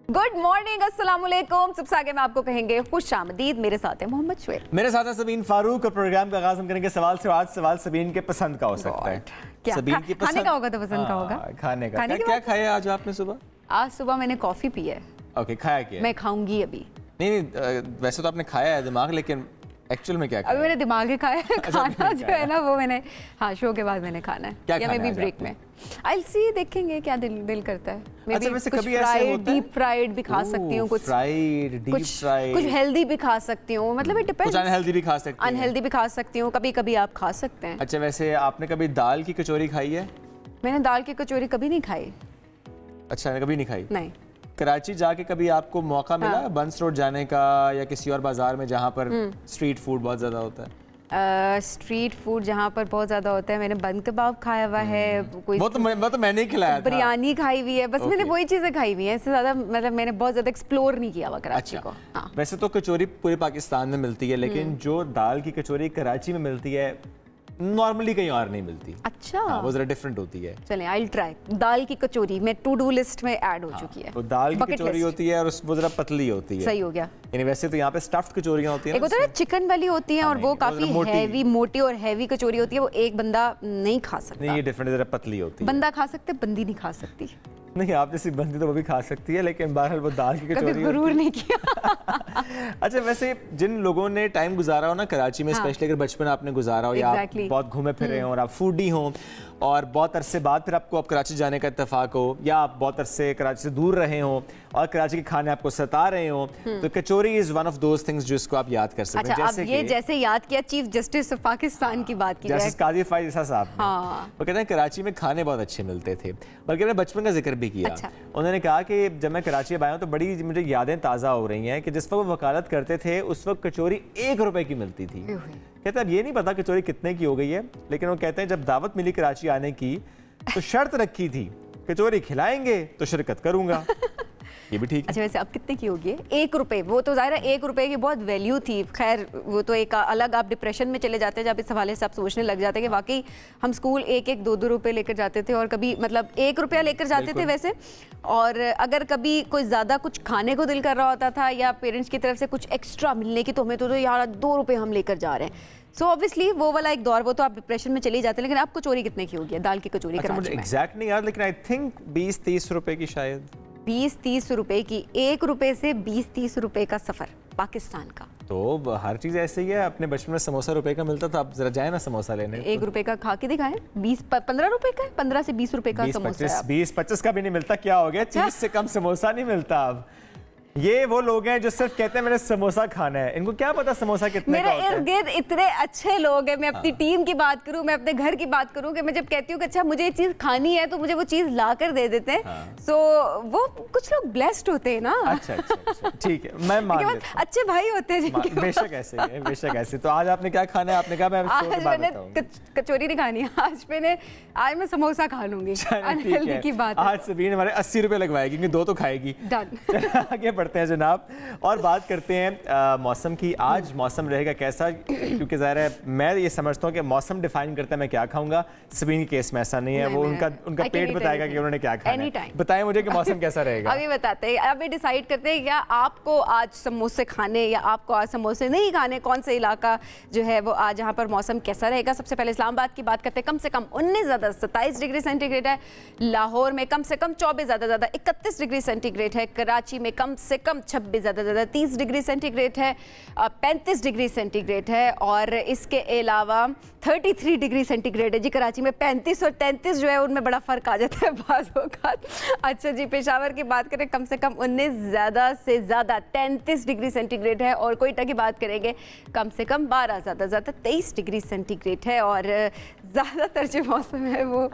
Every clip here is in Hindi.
गुड मॉर्निंग, अस्सलाम वालेकुम। सबसे आगे मैं आपको कहेंगे खुश आमदीद। मेरे साथ है मोहम्मद शुएब, मेरे साथ है सबीन फारूक। और प्रोग्राम का आगाज हम करेंगे सवाल से। आज सवाल सबीन के पसंद का हो सकता है। क्या सबीन की खाने का होगा तो पसंद का होगा। खाने का क्या खाया आज आपने सुबह? आज सुबह मैंने कॉफी पी है। ओके, खाया क्या? मैं खाऊंगी अभी। नहीं, वैसे तो आपने खाया है दिमाग, लेकिन एक्चुअल में क्या खाया? अभी मैंने दिमाग ही खाया है। खाना जो है ना वो मैंने शो के बाद मैंने खाना है। क्या या मैं भी ब्रेक में I'll see, देखेंगे क्या दिल करता है। अच्छा, वैसे कभी ऐसे होता है डीप फ्राइड भी खा सकती हूँ, कुछ फ्राइड डीप फ्राइड, कुछ हेल्दी भी खा सकती हूँ। मतलब इट डिपेंड्स। कुछ अनहेल्दी भी खा सकती हैं। अनहेल्दी भी खा सकती हूँ, कभी कभी आप खा सकते हैं। अच्छा, वैसे आपने कभी दाल की कचौरी खाई है? मैंने दाल की कचौरी कभी नहीं खाई। अच्छा, कभी नहीं खाई? नहीं। कराची जाके कभी आपको मौका मिला बंस रोड जाने का या किसी और बाजार में जहाँ पर स्ट्रीट फूड बहुत ज्यादा होता है? स्ट्रीट फूड जहाँ पर बहुत ज्यादा होता है, मैंने बंद कबाब खाया हुआ है। कोई वो तो मैंने ही खिलाया था। बिरयानी खाई हुई है, बस मैंने वही चीजें खाई हुई हैं। इससे ज्यादा मतलब मैंने बहुत ज्यादा एक्सप्लोर नहीं किया हुआ कराची को। हाँ। वैसे तो कचौरी पूरे पाकिस्तान में मिलती है, लेकिन जो दाल की कचौरी कराची में मिलती है नॉर्मली कहीं और नहीं मिलती। अच्छा। वो जरा डिफरेंट होती है। चलें, आई विल ट्राई। दाल की कचौरी में टू डू लिस्ट में ऐड हो चुकी है। तो दाल की कचौरी होती है और वो जरा पतली होती है। सही हो गया। यानी वैसे तो यहाँ पे स्टफ्ड कचौरियाँ होती हैं। एक होता है चिकन वाली होती है और वो काफी हैवी, मोटी और हैवी कचौरी होती है। वो एक बंदा नहीं खा सकता। नहीं, ये डिफरेंट, जरा पतली होती है। बंदा खा सकते, बंदी नहीं खा सकती। नहीं, आप जैसी बंदी तो वो भी खा सकती है, लेकिन बहरहाल वो दाल की कचौरी कभी गुरूर नहीं किया। अच्छा, वैसे जिन लोगों ने टाइम गुजारा हो ना कराची में, स्पेशली अगर बचपन आपने गुजारा हो या आप बहुत घूमे फिरे हो और आप फूडी हो और बहुत अरसे बाद फिर आपको कराची जाने का इत्तेफाक हो, या आप बहुत अरसे कराची से दूर रहे हो और कराची के खाने आपको सता रहे हो, तो kachori is one of those things जिसको आप याद कर सकते हैं। अच्छा, अब ये जैसे याद किया चीफ जस्टिस ऑफ पाकिस्तान की बात की जाए, जस्टिस काजी फायज ईसा साहब ने, वो कहते हैं कराची में खाने बहुत अच्छे मिलते थे। बल्कि उन्होंने बचपन का जिक्र भी किया। अच्छा। उन्होंने कहा कि जब मैं कराची आया हूँ तो बड़ी मुझे यादें ताज़ा हो रही हैं कि जिस वक्त वो वकालत करते थे उस वक्त कचौरी 1 रुपए की मिलती थी। कहते हैं अब ये नहीं पता कचौरी कितने की हो गई है, लेकिन वो कहते हैं जब दावत मिली कराची आने की तो शर्त रखी थी कचौरी खिलाएंगे तो शिरकत करूंगा। ये भी ठीक है। अच्छा, वैसे अब कितने की होगी? 1 रुपए। वो तो ज़ाहिर है 1 रुपए की बहुत वैल्यू थी। खैर वो तो एक अलग, आप डिप्रेशन में चले जाते हैं जब इस हवाले से आप सोचने लग जाते हैं कि वाकई हम स्कूल 1-1, 2-2 रुपए लेकर जाते थे और कभी मतलब 1 रुपया लेकर जाते थे वैसे। और अगर कभी कोई ज़्यादा कुछ खाने को दिल कर रहा होता था या पेरेंट्स की तरफ से कुछ एक्स्ट्रा मिलने की, तो हमें तो यार 2 रुपये हम लेकर जा रहे हैं। सो ऑब्वियसली वो वाला एक दौर, वो तो आप डिप्रेशन में चले जाते हैं। लेकिन आप कचौरी कितने की होगी दाल की कचौरी? अच्छा, मुझे एग्जैक्ट नहीं याद, लेकिन आई थिंक 20-30 रुपए की शायद। 20-30 रुपए की। 1 रुपए से 20-30 रुपए का सफर पाकिस्तान का। तो हर चीज ऐसे ही है। अपने बचपन में समोसा रुपए का मिलता था, अब जरा जाए ना समोसा लेने। 1 रुपए का खा के दिखाएं। 15 रुपए का, 15 से 20 रुपए का समोसा। 20-25 का भी नहीं मिलता। क्या हो गया? 30 से कम समोसा नहीं मिलता अब। ये वो लोग हैं जो सिर्फ कहते हैं मैंने समोसा खाना है, इनको क्या पता समोसा कितने का होता है। मेरे इर्द गिर्द इतने अच्छे लोग हैं। मैं अपनी टीम की बात करूं, मैं अपने घर की बात करूं कि मैं जब कहती हूँ कि अच्छा मुझे ये चीज खानी है तो मुझे वो चीज ला कर दे देते हैं। सो वो कुछ लोग ब्लेस्ड होते हैं ना। अच्छा, ठीक है, मैं मान लेता हूं। अच्छे भाई होते हैं। बेशक ऐसे है, बेशक ऐसे। तो आज आपने क्या खाना है? आपने कहा मैं आज मैंने कचौरी नहीं खानी, आज मैं समोसा खा लूंगी। अनहेल्दी की बात। आज सबीन हमारे 80 रुपए लगवाएगी क्योंकि 2 तो खाएगी। डन। आगे बढ़ते हैं जनाब और बात करते हैं मौसम की। आज मौसम रहेगा कैसा? क्योंकि ज़ाहिर है मैं ये समझता हूँ कि मौसम डिफाइन करता है मैं क्या खाऊंगा। सबीन के केस में ऐसा नहीं है। वो उनका पेट बताएगा कि उन्होंने क्या खाना है। बताएं मुझे कि मौसम कैसा रहेगा। अभी बताते हैं, अभी डिसाइड करते हैं क्या आपको आज समोसे खाने या आपको आज समोसे नहीं खाने। कौन सा इलाका जो है वो आज यहाँ पर मौसम कैसा रहेगा? सबसे पहले इस्लामाबाद की बात करते हैं। कम से कम 19 ज़्यादा 27 डिग्री सेंटीग्रेड है। लाहौर में कम से कम 24 ज़्यादा 31 डिग्री सेंटीग्रेड है। कराची में कम से कम 26 ज़्यादा 30 डिग्री सेंटीग्रेड है। 35 डिग्री सेंटीग्रेड है। और इसके अलावा 33 डिग्री सेंटीग्रेड है जी कराची में। 35 और 33 जो है उनमें बड़ा फ़र्क आ जाता है बाज़ औक़ात। अच्छा जी, पेशावर की बात करें कम से कम 19 ज़्यादा से ज़्यादा 33 डिग्री सेंटीग्रेड है। और कोयटा की बात करेंगे कम से कम 12 ज़्यादा 23 डिग्री सेंटीग्रेड है। और ज़्यादातर जो मौसम है वो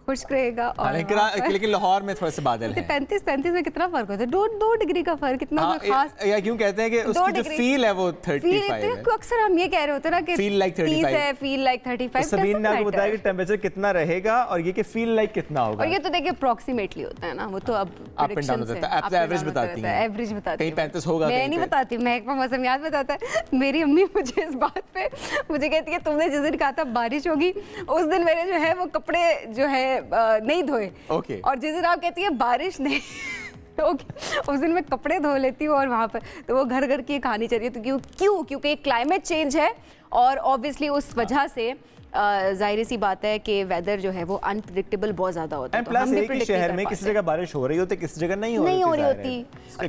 खुश्क रहेगा। और लेकिन लाहौर में थोड़ा सा बादल है। 35 में कितना फर्क होता है? 2 डिग्री का फर्क, इतना खास या क्यों कहते हैं कि उसकी जो फील है वो 35 है। अक्सर हम ये कह रहे होते हैं ना कि फील लाइक 35 है, फील लाइक 35। सबीन ने आपको बताया कि टेंपरेचर कितना रहेगा और ये कि फील लाइक कितना होगा। और ये तो देखिए अप्रोक्सीमेटली होता है ना, वो तो अब प्रेडिक्शन से आप एवरेज बताती हैं। एवरेज बताती हैं, 35 होगा। मैं नहीं बताती, महकमा मौसम याद बताता है। मेरी अम्मी मुझे इस बात पे मुझे कहती है तुमने जिस दिन कहा था बारिश होगी उस दिन मेरे जो है वो कपड़े जो है नहीं धोए। Okay. और जिस दिन आप कहती है बारिश नहीं उस दिन मैं कपड़े धो लेती हूँ और वहाँ पर तो वो घर घर की कहानी चल रही है। तो क्यों? क्योंकि क्लाइमेट चेंज है और ऑब्वियसली उस वजह से जाहिर सी बात है कि वेदर जो है वो अनप्रेडिक्टेबल बहुत ज्यादा होता है। तो हम भी शहर में किसी जगह बारिश हो रही होती है, किसी जगह नहीं हो रही होती।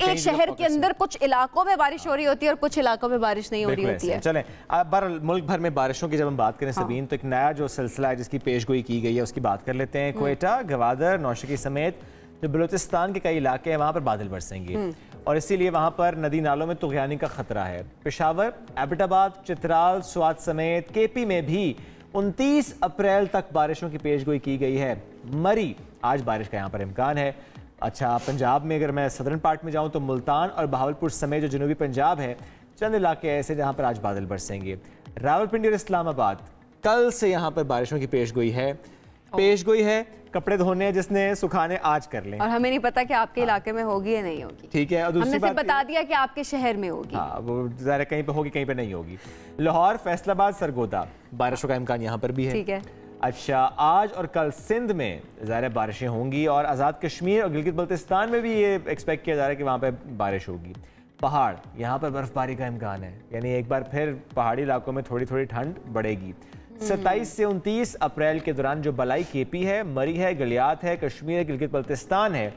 एक शहर के अंदर कुछ इलाकों में बारिश हो रही होती है और कुछ इलाकों में बारिश नहीं हो रही होती है। चलें, अब मुल्क भर में बारिशों की जब हम बात करें सबीन, तो एक नया जो सिलसिला है जिसकी पेशगोई की गई है उसकी बात कर लेते हैं। क्वेटा, गवादर, नौशकी समेत जो बलूचिस्तान के कई इलाके हैं वहाँ पर बादल बरसेंगे और इसीलिए वहाँ पर नदी नालों में तुग़यानी का खतरा है। पेशावर, एबटाबाद, चित्राल, स्वात समेत केपी में भी 29 अप्रैल तक बारिशों की पेशगोई की गई है। मरी, आज बारिश का यहाँ पर इम्कान है। अच्छा, पंजाब में अगर मैं सदर्न पार्ट में जाऊँ तो मुल्तान और बहावलपुर समेत जो जनूबी पंजाब है, चंद इलाके ऐसे जहाँ पर आज बादल बरसेंगे। रावलपिंडी और इस्लामाबाद कल से यहाँ पर बारिशों की पेशगोई है। कपड़े धोने हैं जिसने सुखाने आज कर लें, और हमें नहीं पता कि आपके इलाके में होगी या नहीं होगी। ठीक है, और दूसरी बात बता दिया कि आपके शहर में होगी। हाँ, वो ज़रा कहीं पे होगी, कहीं पे नहीं होगी। लाहौर, फैसलाबाद, सरगोदा बारिशों का इम्कान यहाँ पर भी है। ठीक है। अच्छा, आज और कल सिंध में ज़ाहिर बारिशें होंगी और आज़ाद कश्मीर और गिलगित बल्तिस्तान में भी ये एक्सपेक्ट किया जा रहा है कि वहाँ पर बारिश होगी। पहाड़, यहाँ पर बर्फबारी का इम्कान है, यानी एक बार फिर पहाड़ी इलाकों में थोड़ी थोड़ी ठंड बढ़ेगी। 27 से 29 अप्रैल के दौरान जो बलाई केपी है, मरी है, गलियात है, कश्मीर, गिलगित बल्तिस्तान है,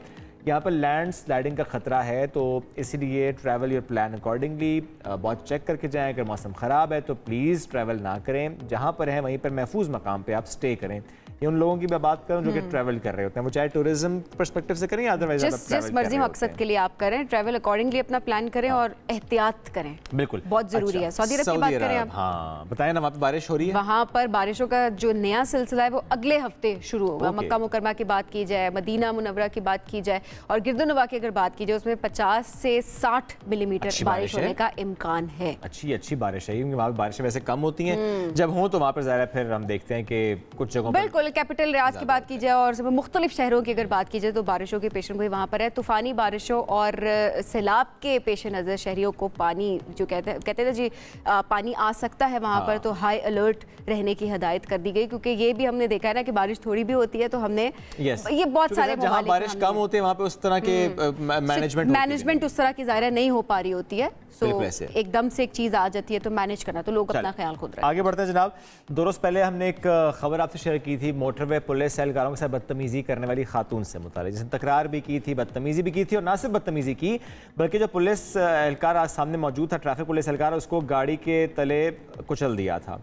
यहाँ पर लैंड स्लाइडिंग का खतरा है। तो इसीलिए ट्रैवल योर प्लान अकॉर्डिंगली, बहुत चेक करके जाएं। अगर मौसम ख़राब है तो प्लीज़ ट्रैवल ना करें, जहाँ पर हैं वहीं पर महफूज मकाम पे आप स्टे करें। ये उन लोगों की मैं बात करूं जो कि ट्रैवल कर रहे होते हैं, वो चाहे टूरिज्म पर्सपेक्टिव से करें या अदरवाइज जिस मर्जी मकसद के लिए आप करें, ट्रैवल अकॉर्डिंगली अपना प्लान करें और एहतियात करें। बिल्कुल, बहुत जरूरी है। सऊदी अरब की बात करें आप। हाँ, बताएं ना, वहाँ पे बारिश हो रही है। वहाँ पर बारिशों का जो नया सिलसिला है वो अगले हफ्ते शुरू होगा। मक्का मुकरमा की बात की जाए, मदीना मुनव्वरा की बात की जाए और गिरदुनवा की अगर बात की जाए, उसमें 50 से 60 मिलीमीटर बारिश होने का इम्कान है। अच्छी बारिश है, क्योंकि वहाँ पर बारिशें वैसे कम होती हैं। जब हो तो वहाँ पर ज़्यादा फिर हम देखते हैं कि कुछ जगहों पर, बिल्कुल कैपिटल रियाद की बात की जाए और मुख्तलिफ शहरों की अगर बात की जाए तो बारिशों की पेशेनगोई वहाँ पर है। तूफानी बारिशों और सैलाब के पेश नज़र शहरियों को पानी जो कहते थे जी पानी आ सकता है वहाँ पर, तो हाई अलर्ट रहने की हिदायत कर दी गई। क्योंकि ये भी हमने देखा है ना कि बारिश थोड़ी भी होती है तो हमने ये बहुत सारे जहाँ बारिश कम होती है वहाँ पे उस तरह के मैनेजमेंट उस तरह की ज़ाहिर नहीं हो पा रही होती है। तो एकदम से एक चीज़ आ जाती है तो मैनेज करना, तो लोग अपना ख्याल खुद रखें। आगे बढ़ते हैं जनाब। 2 रोज़ पहले हमने एक खबर आपसे शेयर की थी मोटरवे पुलिस एहलकारों के साथ बदतमीजी करने वाली खातून से मुताल्लिक, जिसने तकरार भी की थी, बदतमीजी भी की थी और ना सिर्फ बदतमीजी की बल्कि जो पुलिस एहलकार आज सामने मौजूद था, ट्रैफिक पुलिस एहलकार, उसको गाड़ी के तले कुचल दिया था।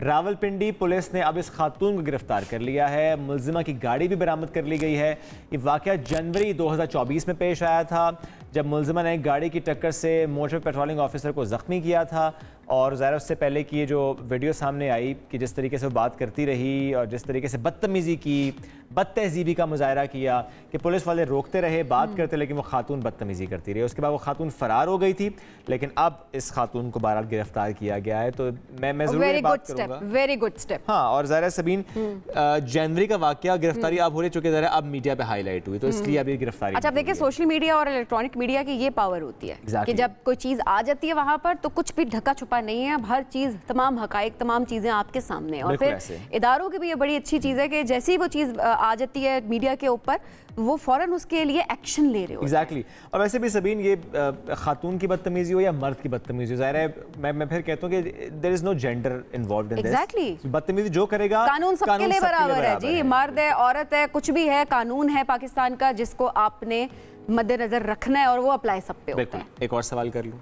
रावलपिंडी पुलिस ने अब इस खातून को गिरफ्तार कर लिया है। मुलजिमा की गाड़ी भी बरामद कर ली गई है। ये वाक़या जनवरी 2024 में पेश आया था जब मुलजिमा ने गाड़ी की टक्कर से मोटर पेट्रोलिंग ऑफिसर को ज़ख्मी किया था। और ज़ाहिर उससे पहले की ये जो वीडियो सामने आई कि जिस तरीके से वो बात करती रही और जिस तरीके से बदतमीज़ी की, बदतहजीबी का मुजाहरा किया कि पुलिस वाले रोकते रहे, बात करते, लेकिन वो खातून बदतमीज़ी करती रही। उसके बाद वो खातून फ़रार हो गई थी, लेकिन अब इस खातून को बहरहाल गिरफ्तार किया गया है। तो मैं ज़रूर बात करूँगा। Very good step. हाँ, और ज़ाहिर सबीन जनवरी का वाक़या, गिरफ्तारी अब हो रही, चूँकि ज़रा अब मीडिया पे हाईलाइट हुई तो इसलिए अब ये गिरफ्तारी। अच्छा, देखिए सोशल मीडिया और इलेक्ट्रॉनिक मीडिया की ये पावर होती है कि जब कोई चीज़ आ जाती है वहाँ पर तो कुछ भी ढका छुपा नहीं है, अब हर चीज़, तमाम हकाइक, तमाम चीज़ें आपके सामने। और फिर इदारों की भी ये बड़ी अच्छी चीज़ है कि जैसे ही वो चीज़ आ जाती है मीडिया के ऊपर, वो फौरन उसके लिए एक्शन ले रहे हो। एग्जैक्टली। और वैसे भी सबीन, ये खातून की बदतमीजी हो या मर्द की बदतमीजी हो, ज़ाहिर है मैं फिर कहता हूँ कि there is no gender involved in this. Exactly. बदतमीजी जो करेगा, कानून सबके लिए बराबर है जी, मर्द है, औरत है, कुछ भी है, कानून है पाकिस्तान का जिसको आपने मद्देनजर रखना है और वो अप्लाई सब पे होता है। एक और सवाल कर लूँ,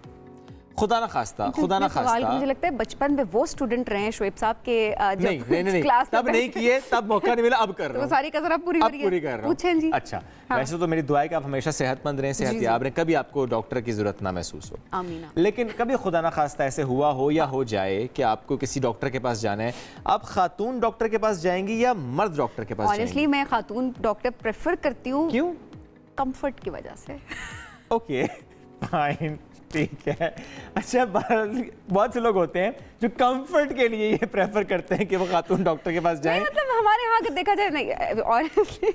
खुदा ना खास्ता मुझे लगता है बचपन में वो स्टूडेंट रहे हैं शोएब साहब के नहीं, क्लास तब नहीं किए, तब मौका नहीं मिला, अब कर रहा हूं। तो सारी कसर आप पूरी कर रहा हूं। पूछें जी। अच्छा, वैसे तो मेरी दुआ है कि आप हमेशा सेहतमंद रहें, सेहतयाब रहें, कभी आपको डॉक्टर की जरूरत ना महसूस हो। आमीन। लेकिन कभी खुदा ना खास्ता ऐसे हुआ हो या हो जाए कि आपको किसी डॉक्टर के पास जाना है, आप खातून डॉक्टर के पास जाएंगी या मर्द डॉक्टर के पास जाएंगी? ऑनेस्टली मैं खातून डॉक्टर प्रेफर करती हूँ। क्यों? कंफर्ट की वजह से। ओके, फाइन, ठीक है। अच्छा, बहुत से लोग होते हैं जो कंफर्ट के लिए ये प्रेफर करते हैं कि वो खातून डॉक्टर के पास जाएं। मतलब हमारे यहाँ देखा जाए नहीं, ऑनेस्टली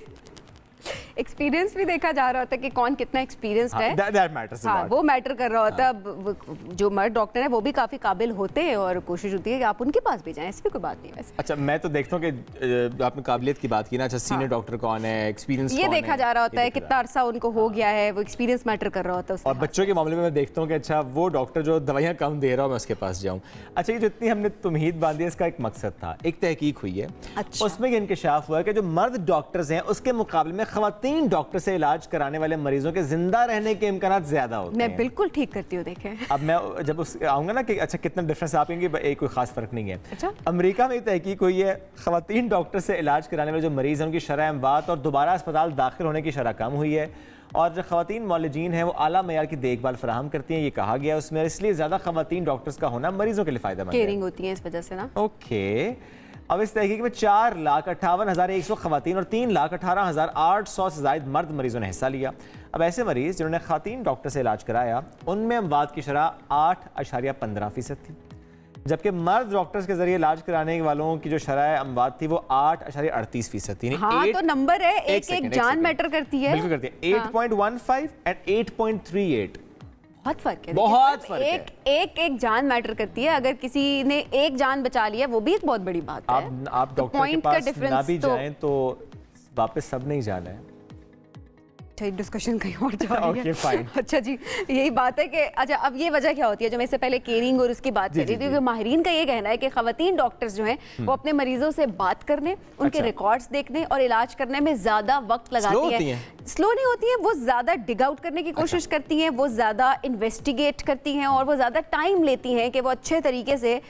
एक्सपीरियंस भी देखा जा रहा होता है कि कौन कितना एक्सपीरियंस्ड है। That matters a lot. वो मैटर कर रहा होता है। अब जो मर्द डॉक्टर है वो भी काफी काबिल होते हैं और कोशिश होती है कि आप उनके पास भी जाएं, ऐसी कोई बात नहीं है वैसे। अच्छा, मैं तो देखता हूँ कि आपने काबिलियत की बात की ना, अच्छा सीनियर डॉक्टर कौन है, एक्सपीरियंस ये देखा जा रहा होता है कितना अरसा उनको हो गया है, वो एक्सपीरियंस मैटर कर रहा होता है। और बच्चों के मामले में मैं देखता हूँ कि अच्छा वो डॉक्टर जो दवाइयाँ कम दे रहा हो मैं उसके पास जाऊँ। अच्छा, ये जो इतनी हमने उम्मीद बांधी है इसका एक मकसद था, एक तहकीक हुई है। अच्छा। उसमें ये इंकशाफ हुआ है कि जो मर्द डॉक्टर्स हैं उसके मुकाबले में खवातीन डॉक्टर से इलाज कराने वाले मरीजों के जिंदा रहने के इम्कान ज्यादा होते हैं। मैं बिल्कुल ठीक करती हूँ, देखें। अब मैं जब उस आऊँगा ना कि अच्छा कितना डिफरेंस, आप कहेंगे एक कोई खास फर्क नहीं है। अच्छा। अमेरिका में तहकीक हुई है, खवातीन डॉक्टर से इलाज कराने वाले जो मरीज हैं उनकी शरह अमवात और दोबारा अस्पताल दाखिल होने की शरह कम हुई है। और जो खवातीन मौलजीन हैं वो आला मयार की देखभाल फराहम करती हैं, ये कहा गया उसमें, इसलिए ज़्यादा खवातीन डॉक्टर्स का होना मरीजों के लिए फ़ायदेमंद है। केयरिंग होती है इस वजह से ना। ओके, अब इस तहकीक में 4,58,100 खवातीन और 3,18,800 से ज़ायद मर्द मरीजों ने हिस्सा लिया। अब ऐसे मरीज जिन्होंने खवातीन डॉक्टर से इलाज कराया उनमें अमवात की शरह 8.15% थी, जबकि मर्द डॉक्टर्स के जरिए इलाज कराने वालों की जो शरह अमवात थी वो 8.38% थी। हाँ, तो नंबर है, एक जान मैटर करती है। बिल्कुल करती है। 8.15 एंड 8.38 बहुत फर्क है, बहुत फर्क है। एक जान मैटर करती है। अगर किसी ने एक जान बचा लिया वो भी एक बहुत बड़ी बात है। आप डॉक्टर के पास ना भी जाएं तो वापस सब नहीं जाना है। अच्छा, डिस्कशन कहीं और जा रही है। फाइन। अच्छा जी, यही बात है कि अच्छा अब ये वजह क्या होती है जो मैं इससे पहले केयरिंग और उसकी बात कर रही थी, क्योंकि माहिरीन का ये कहना है कि खवातीन डॉक्टर्स जो हैं वो अपने मरीजों से बात करने, उनके रिकॉर्ड्स देखने और इलाज करने में ज्यादा वक्त लगाती हैं। स्लो नहीं होती हैं, वो ज्यादा डिग आउट करने की कोशिश करती हैं, वो ज्यादा इन्वेस्टिगेट करती हैं और वो ज्यादा टाइम लेती हैं कि वो अच्छे तरीके से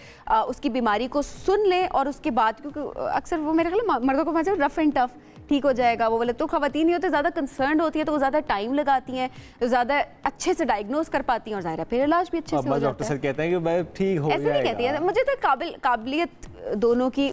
उसकी बीमारी को सुन लें और उसके बाद, क्योंकि अक्सर वो मेरे ख्याल मर्दों को मतलब रफ एंड टफ ठीक हो जाएगा वो बोले, तो खवातीन ही होते ज़्यादा कंसर्न होती है तो वो ज़्यादा टाइम लगाती हैं, तो ज़्यादा अच्छे से डायग्नोज कर पाती हैं और ज़ाहिर है फिर इलाज भी अच्छे से हो जाता है। डॉक्टर सर कहते हैं कि भाई ठीक हो ऐसे नहीं कहती है, मुझे तो काबिलियत दोनों की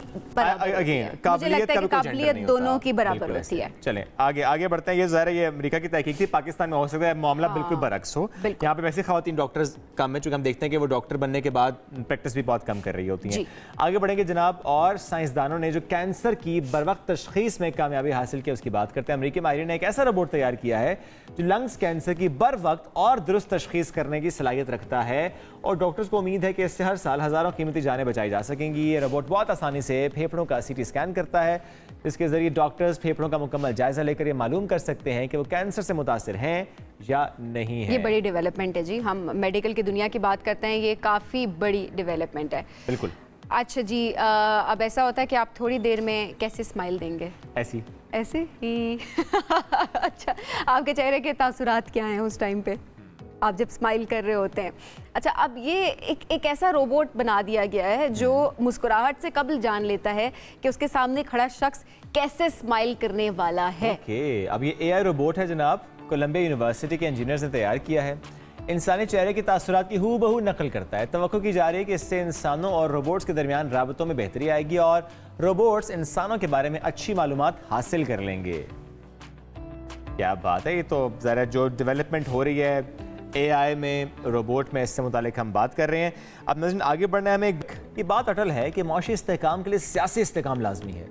काबिलियत दोनों की बराबर होती है। चलें आगे बढ़ते हैं। ये ज़ाहिर है ये अमेरिका की तहकीक थी, पाकिस्तान में हो सकता है मामला बिल्कुल बरअक्स हो। यहाँ पे वैसे खवातीन डॉक्टर्स कम है, चूंकि हम देखते हैं कि वो डॉक्टर बनने के बाद प्रैक्टिस भी बहुत कम कर रही होती हैं। आगे बढ़ेंगे जनाब, और साइंसदानों ने जो कैंसर की बरवक्त तशखीस में कामयाबी हासिल की उसकी बात करते हैं। अमेरिकी माहिरीन ने एक ऐसा रोबोट तैयार किया है जो लंग्स कैंसर की बर वक्त और दुरुस्त तशखीस करने की सलाहियत रखता है और डॉक्टर्स को उम्मीद है कि इससे हर साल हज़ारों कीमती जानें बचाई जा सकेंगी। ये रोबोट बहुत आसानी से फेफड़ों का सीटी स्कैन करता है, जिसके जरिए डॉक्टर्स फेफड़ों का मुकम्मल जायजा लेकर ये मालूम कर सकते हैं कि वो कैंसर से मुतासिर हैं या नहीं है। ये बड़ी डेवलपमेंट है जी, हम मेडिकल की दुनिया की बात करते हैं, ये काफ़ी बड़ी डेवलपमेंट है। बिल्कुल। अच्छा जी, अब ऐसा होता है कि आप थोड़ी देर में कैसे स्माइल देंगे? ऐसे ही अच्छा, आपके चेहरे के तासुरात क्या हैं उस टाइम पे आप जब स्माइल कर रहे होते हैं? अच्छा, अब ये एक ऐसा रोबोट बना दिया गया है जो मुस्कुराहट से कब्ल जान लेता है कि उसके सामने खड़ा शख्स कैसे स्माइल करने वाला है। अब ये AI रोबोट है जनाब, कोलंबिया यूनिवर्सिटी के इंजीनियर्स ने तैयार किया है। इंसानी चेहरे की तासुरात की हूबहू नकल करता है। तवक्को की जा रही है कि इससे इंसानों और रोबोट्स के दरमियान राबतों में बेहतरी आएगी और रोबोट्स इंसानों के बारे में अच्छी मालूमात हासिल कर लेंगे। क्या बात है, ये तो ज़रा जो डेवलपमेंट हो रही है AI में, रोबोट में, इससे मुतालिक हम बात कर रहे हैं। अब नज़र आगे बढ़ना है हमें, ये बात अटल है कि मौशी इस्तेहकाम के लिए सियासी इस्तेहकाम लाजमी है।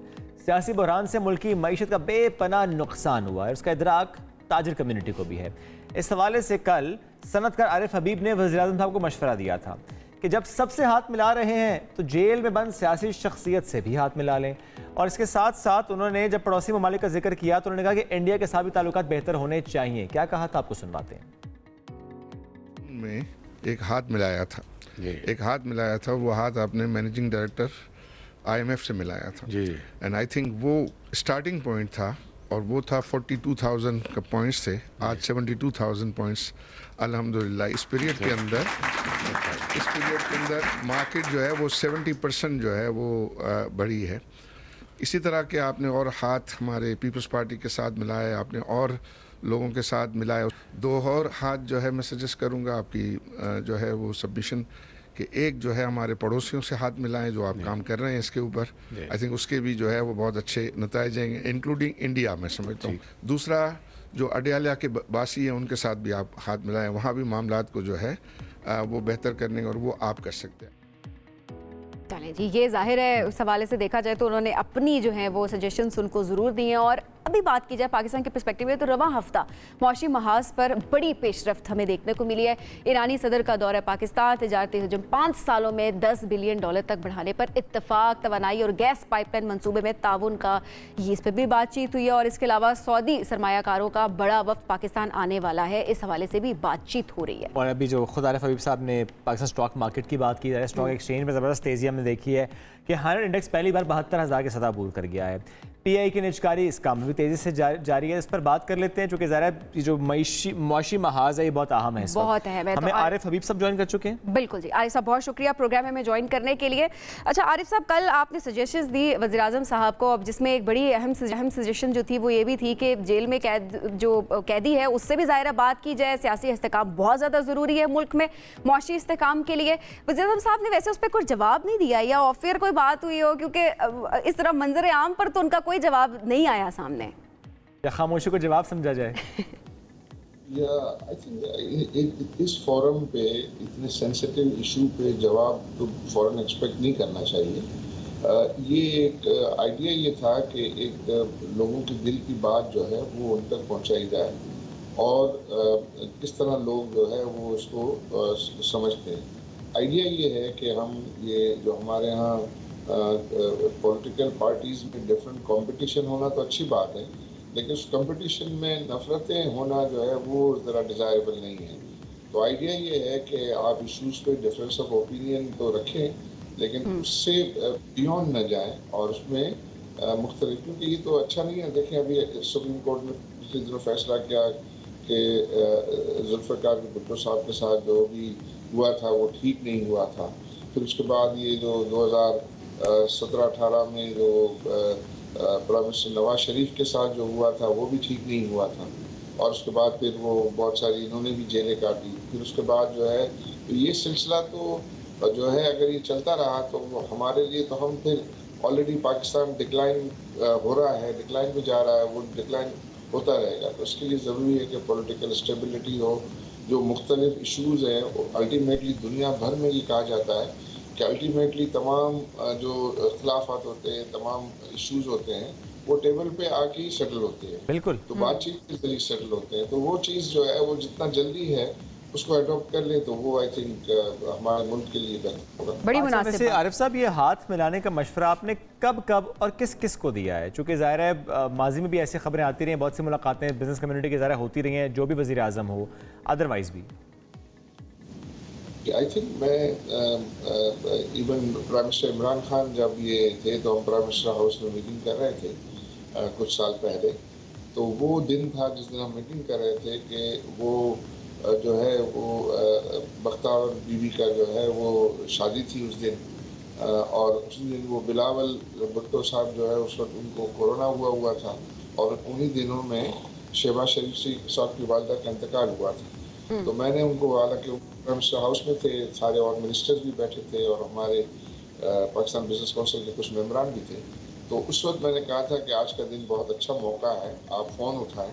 सियासी बहरान से मुल्क की मईशत का बेपनाह नुकसान हुआ है, उसका इदराक ताजिर कम्यूनिटी को भी है। इस हवाले से कल सनतकार आरिफ हबीब ने वज़ीर आज़म साहब को मशवरा दिया था कि जब सबसे हाथ मिला रहे हैं तो जेल में बंद सियासी शख्सियत से भी हाथ मिला लें। और इसके साथ साथ उन्होंने जब पड़ोसी ममालिक का जिक्र किया तो उन्होंने कहा कि इंडिया के साथ भी ताल्लुकात बेहतर होने चाहिए। क्या कहा था, आपको सुनवाते हैं। में एक हाथ मिलाया था, वो हाथ आपने मैनेजिंग डायरेक्टर IMF से मिलाया था जी। एंड आई थिंक वो स्टार्टिंग पॉइंट था और वो था 42,000 का पॉइंट्स थे, आज 72,000 पॉइंट्स अल्हम्दुलिल्लाह। इस पीरियड के अंदर मार्केट जो है वो 70% जो है वो बढ़ी है। इसी तरह के आपने और हाथ हमारे पीपल्स पार्टी के साथ मिलाए, आपने और लोगों के साथ मिलाए। दो और हाथ जो है मैं सजेस्ट करूंगा आपकी जो है वो सबमिशन कि एक जो है हमारे पड़ोसियों से हाथ मिलाएं जो आप काम कर रहे हैं इसके ऊपर। आई थिंक उसके भी जो है वो बहुत अच्छे नताइज आएंगे, इंक्लूडिंग इंडिया मैं समझता हूँ। दूसरा जो अडयाला के बासी हैं उनके साथ भी आप हाथ मिलाएं, वहाँ भी मामलात को जो है वो बेहतर करने और वो आप कर सकते हैं। चलें जी, ये जाहिर है उस हवाले से देखा जाए तो उन्होंने अपनी जो है वो सजेशंस उनको ज़रूर दी हैं और अभी बात की जाए पाकिस्तान के पर्सपेक्टिव में तो रवां हफ्ता मौशी महाज पर बड़ी पेशरफ्त हमें देखने को मिली है। ईरानी सदर का दौरा पाकिस्तान, तिजारती हजम 5 सालों में $10 बिलियन तक बढ़ाने पर इत्तफाक, तवानाई और गैस पाइपलाइन मंसूबे में ताउन का इस पर भी बातचीत हुई है। और इसके अलावा सऊदी सरमायाकारों का बड़ा वफ्द पाकिस्तान आने वाला है, इस हवाले से भी बातचीत हो रही है। और अभी जो खुद आरिफ हबीब साहब ने पाकिस्तान स्टॉक मार्केट की बात की है, स्टॉक एक्सचेंज में ज़बरदस्त तेज़ी हमने देखी है कि 100 इंडेक्स पहली बार 72,000 की सतह अबूर कर गया है। पीआई की निजकारी इस काम में भी तेज़ी से जारी है। इस पर बात कर लेते हैं, चूँकि ज़रा जो मौशी महाज है ये बहुत अहम है, बहुत अहम है। हमें तो आरिफ हबीब साहब ज्वाइन कर चुके हैं। बिल्कुल जी, आरिफ साहब बहुत शुक्रिया प्रोग्राम में ज्वाइन करने के लिए। अच्छा आरिफ साहब, कल आपने सजेशंस दी वज़ीर-ए-आज़म साहब को, अब जिसमें एक बड़ी अहम सजेशन जो थी वो ये भी थी कि जेल में कैदी है उससे भी ज़ाहिर बात की जाए। सियासी इस्तेकाम बहुत ज़्यादा ज़रूरी है मुल्क में मौशी इस्तेकाम के लिए। वज़ीर-ए-आज़म साहब ने वैसे उस पर कुछ जवाब नहीं दिया, या और फिर कोई बात हुई हो, क्योंकि इस तरह मंजर आम पर तो उनका कोई जवाब नहीं आया सामने, या खामोशी को जवाब समझा जाए? या आई थिंक इस फोरम पे इतने सेंसिटिव इशू पे जवाब तो फौरन एक्सपेक्ट नहीं करना चाहिए। ये एक आइडिया ये था कि एक लोगों के दिल की बात जो है वो उन तक पहुंचाई जाए और किस तरह लोग जो है वो इसको समझते हैं। आइडिया ये है कि हम ये जो हमारे यहाँ पॉलिटिकल पार्टीज़ में डिफरेंट कंपटीशन होना तो अच्छी बात है, लेकिन उस कंपटीशन में नफरतें होना जो है वो ज़रा डिज़ायरेबल नहीं है। तो आइडिया ये है कि आप इश्यूज़ पे डिफरेंस ऑफ ओपिनियन तो रखें, लेकिन उससे बियॉन्ड न जाएं और उसमें मुख्तलिफ, क्योंकि ये तो अच्छा नहीं है। देखें अभी सुप्रीम कोर्ट ने पिछले दिनों फैसला किया कि जुल्फ़िकार भुट्टो साहब के साथ जो भी हुआ था वो ठीक नहीं हुआ था। फिर उसके बाद ये जो 2017-18 में जो प्राइम मिनिस्टर नवाज शरीफ के साथ जो हुआ था वो भी ठीक नहीं हुआ था, और उसके बाद फिर वो बहुत सारी इन्होंने भी जेलें काटी। फिर उसके बाद जो है तो ये सिलसिला तो जो है अगर ये चलता रहा तो हमारे लिए तो हम फिर ऑलरेडी पाकिस्तान डिक्लाइन हो रहा है, डिक्लाइन में जा रहा है, वो डिक्लाइन होता रहेगा। तो इसके लिए ज़रूरी है कि पॉलिटिकल स्टेबिलिटी हो। जो मुख्तलिफ इशूज़ हैं अल्टीमेटली दुनिया भर में ये कहा जाता है कि अल्टीमेटली तमाम जो इख्तिलाफात होते हैं, तमाम इश्यूज होते हैं, वो टेबल पे आके ही सेटल होते हैं। बिल्कुल। तो बातचीत के जरिए सेटल होते हैं। तो वो चीज़ जो है वो जितना जल्दी है उसको अडॉप्ट कर ले तो वो आई थिंक हमारे मुल्क के लिए बेहतर होगा। बड़ी मुनासिब। आरिफ साहब, ये हाथ मिलाने का मशवरा आपने कब और किस किस को दिया है? चूँकि ज़ाहिर है माजी में भी ऐसी खबरें आती रही हैं, बहुत सी मुलाकातें बिजनेस कम्युनिटी की ज़ाहिर होती रही हैं, जो भी वज़ीर आज़म हो अदरवाइज भी। आई थिंक मैं even prime minister Imran Khan जब ये थे तो हम प्राइम मिनिस्टर हाउस में मीटिंग कर रहे थे कुछ साल पहले, तो वो दिन था जिस दिन हम मीटिंग कर रहे थे कि वो जो है वो बख्तावर बीवी का जो है वो शादी थी उस दिन, और उस दिन वो बिलावल भुट्टो साहब जो है उस वक्त उनको कोरोना हुआ था, और उन्हीं दिनों में शहबाज शरीफ साहब की वालदा का इंतकाल हुआ था। तो मैंने उनको, हालांकि प्राइम मिनिस्टर हाउस में थे, सारे और मिनिस्टर्स भी बैठे थे और हमारे पाकिस्तान बिजनेस काउंसिल के कुछ मेम्बरान भी थे, तो उस वक्त मैंने कहा था कि आज का दिन बहुत अच्छा मौका है, आप फ़ोन उठाएं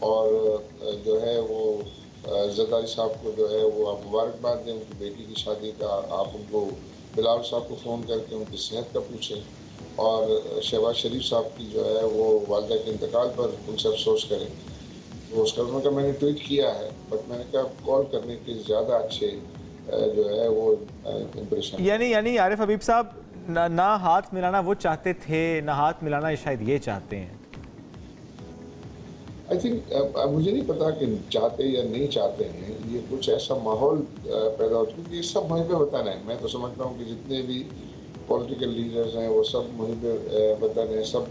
और जो है वो जरदारी साहब को जो है वो आप मुबारकबाद दें उनकी बेटी की शादी का। आप उनको बिलावल साहब को फ़ोन करके उनकी सेहत का पूछें, और शहबाज शरीफ साहब की जो है वो वालदा के इंतकाल पर उनसे अफसोस करें। तो उसका उनका मैंने ट्वीट किया है, बट मैंने कहा कॉल करने के ज़्यादा अच्छे जो है वो इम्प्रेशन। यानी आरिफ हबीब साहब ना हाथ मिलाना वो चाहते थे, ना हाथ मिलाना शायद ये चाहते हैं। आई थिंक मुझे नहीं पता कि चाहते या नहीं चाहते हैं, ये कुछ ऐसा माहौल पैदा होता है, क्योंकि ये सब मुहिब वतन है। मैं तो समझता हूँ कि जितने भी पॉलिटिकल लीडर्स हैं वो सब मुहिब वतन हैं, सब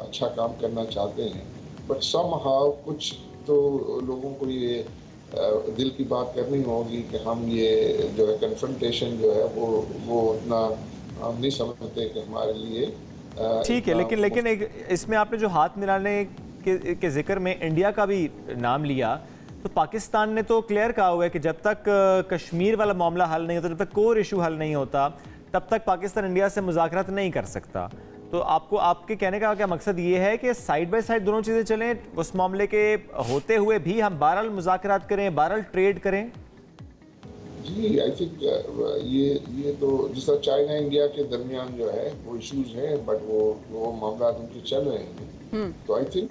अच्छा काम करना चाहते हैं, बट समहाउ कुछ तो लोगों को ये दिल की बात करनी होगी कि हम ये जो है कन्फ्रंटेशन जो है वो उतना हम नहीं समझते कि हमारे लिए ठीक है। लेकिन एक इसमें आपने जो हाथ मिलाने के जिक्र में इंडिया का भी नाम लिया, तो पाकिस्तान ने तो क्लियर कहा हुआ है कि जब तक कश्मीर वाला मामला हल नहीं होता, जब तक कोर इशू हल नहीं होता, तब तक पाकिस्तान इंडिया से मुज़ाकरात नहीं कर सकता। तो आपके कहने का क्या मकसद ये है कि साइड बाय साइड दोनों चीज़ें चलें, उस मामले के होते हुए भी हम बहरहाल मुज़ाकरात करें, बहरहाल ट्रेड करें? जी आई थिंक ये तो जिस तरह चाइना इंडिया के दरमियान जो है वो इश्यूज हैं, बट वो मामला उनके चल रहे हैं। तो आई थिंक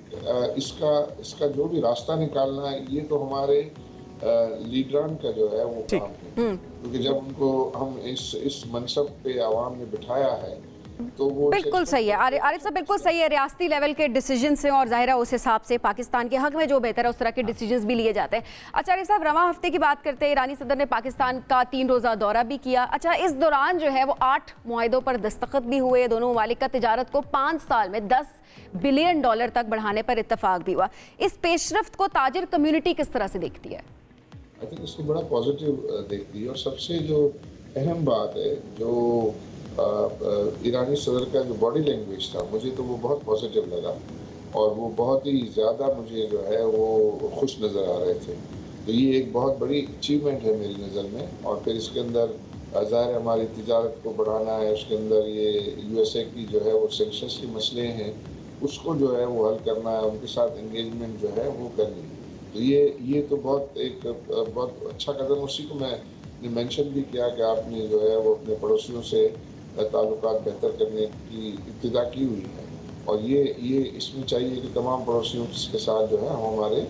इसका जो भी रास्ता निकालना है, ये तो हमारे लीडरान का जो है वो काम है, क्योंकि जब उनको हम इस मनसब पे आवाम ने बिठाया है तो वो बिल्कुल सही है। आरिफ साहब बिल्कुल सही है, रियासती लेवल के डिसीजन से और ज़ाहिर है उस हिसाब से पाकिस्तान के हक में जो बेहतर है उस तरह के डिसीजंस भी लिए जाते हैं। अच्छा आरिफ साहब, रवां हफ्ते की बात करते हैं, ईरानी सदर ने पाकिस्तान का 3 रोज़ा दौरा भी किया। अच्छा, इस दौरान जो है वो 8 मुआहिदों पर दस्तखत भी हुए, दोनों ममालिक का तिजारत को 5 साल में $10 बिलियन तक बढ़ाने पर इत्तफाक भी हुआ। इस पेशरफ्त को ताजिर कम्युनिटी किस तरह से देखती है? आई थिंक इसको बड़ा पॉजिटिव देखती है, और सबसे जो अहम बात है, जो ईरानी सदर का जो बॉडी लैंग्वेज था, मुझे तो वो बहुत पॉजिटिव लगा, और वो बहुत ही ज़्यादा मुझे जो है वो खुश नज़र आ रहे थे। तो ये एक बहुत बड़ी अचीवमेंट है मेरी नज़र में। और फिर इसके अंदर ज़ाहिर हमारी तिजारत को बढ़ाना है, उसके अंदर ये USA की जो है वो सेंक्शंस के मसले हैं, उसको जो है वो हल करना है, उनके साथ इंगेजमेंट जो है वो करनी है। तो ये तो बहुत अच्छा कदम। उसी को मैंने मेंशन भी किया कि आपने जो है वो अपने पड़ोसियों से ताल्लुकात बेहतर करने की इब्तिदा की हुई है, और ये इसमें चाहिए कि तमाम पड़ोसियों के साथ जो है हमारे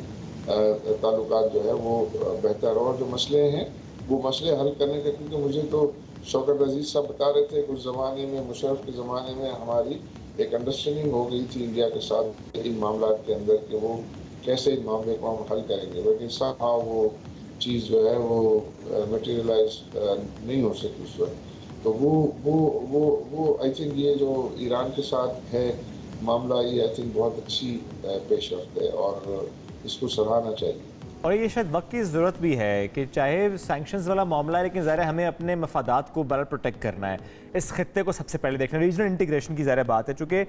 ताल्लुकात जो है वो बेहतर, और जो मसले हैं वो मसले हल करने के, क्योंकि मुझे तो शौकत अजीज़ साहब बता रहे थे कुछ ज़माने में, मुशर्रफ के ज़माने में हमारी एक अंडरस्टैंडिंग हो गई थी इंडिया के साथ इन मामला के अंदर कि वो कैसे इन मामले को हम हल करेंगे, लेकिन साथ वो चीज़ जो है वो मटेरियलाइज नहीं हो सकी उस वक्त। तो वो आई थिंक ये जो ईरान के साथ है मामला, ये आई थिंक बहुत अच्छी पेशरफ्त है और इसको सराहना चाहिए। और ये शायद वक्त की ज़रूरत भी है कि चाहे सैंक्शंस वाला मामला है, लेकिन ज़ाहिर हमें अपने मफादात को बराबर प्रोटेक्ट करना है। इस खत्ते को सबसे पहले देखना, रीजनल इंटीग्रेशन की ज़ाहिर बात है, चूँकि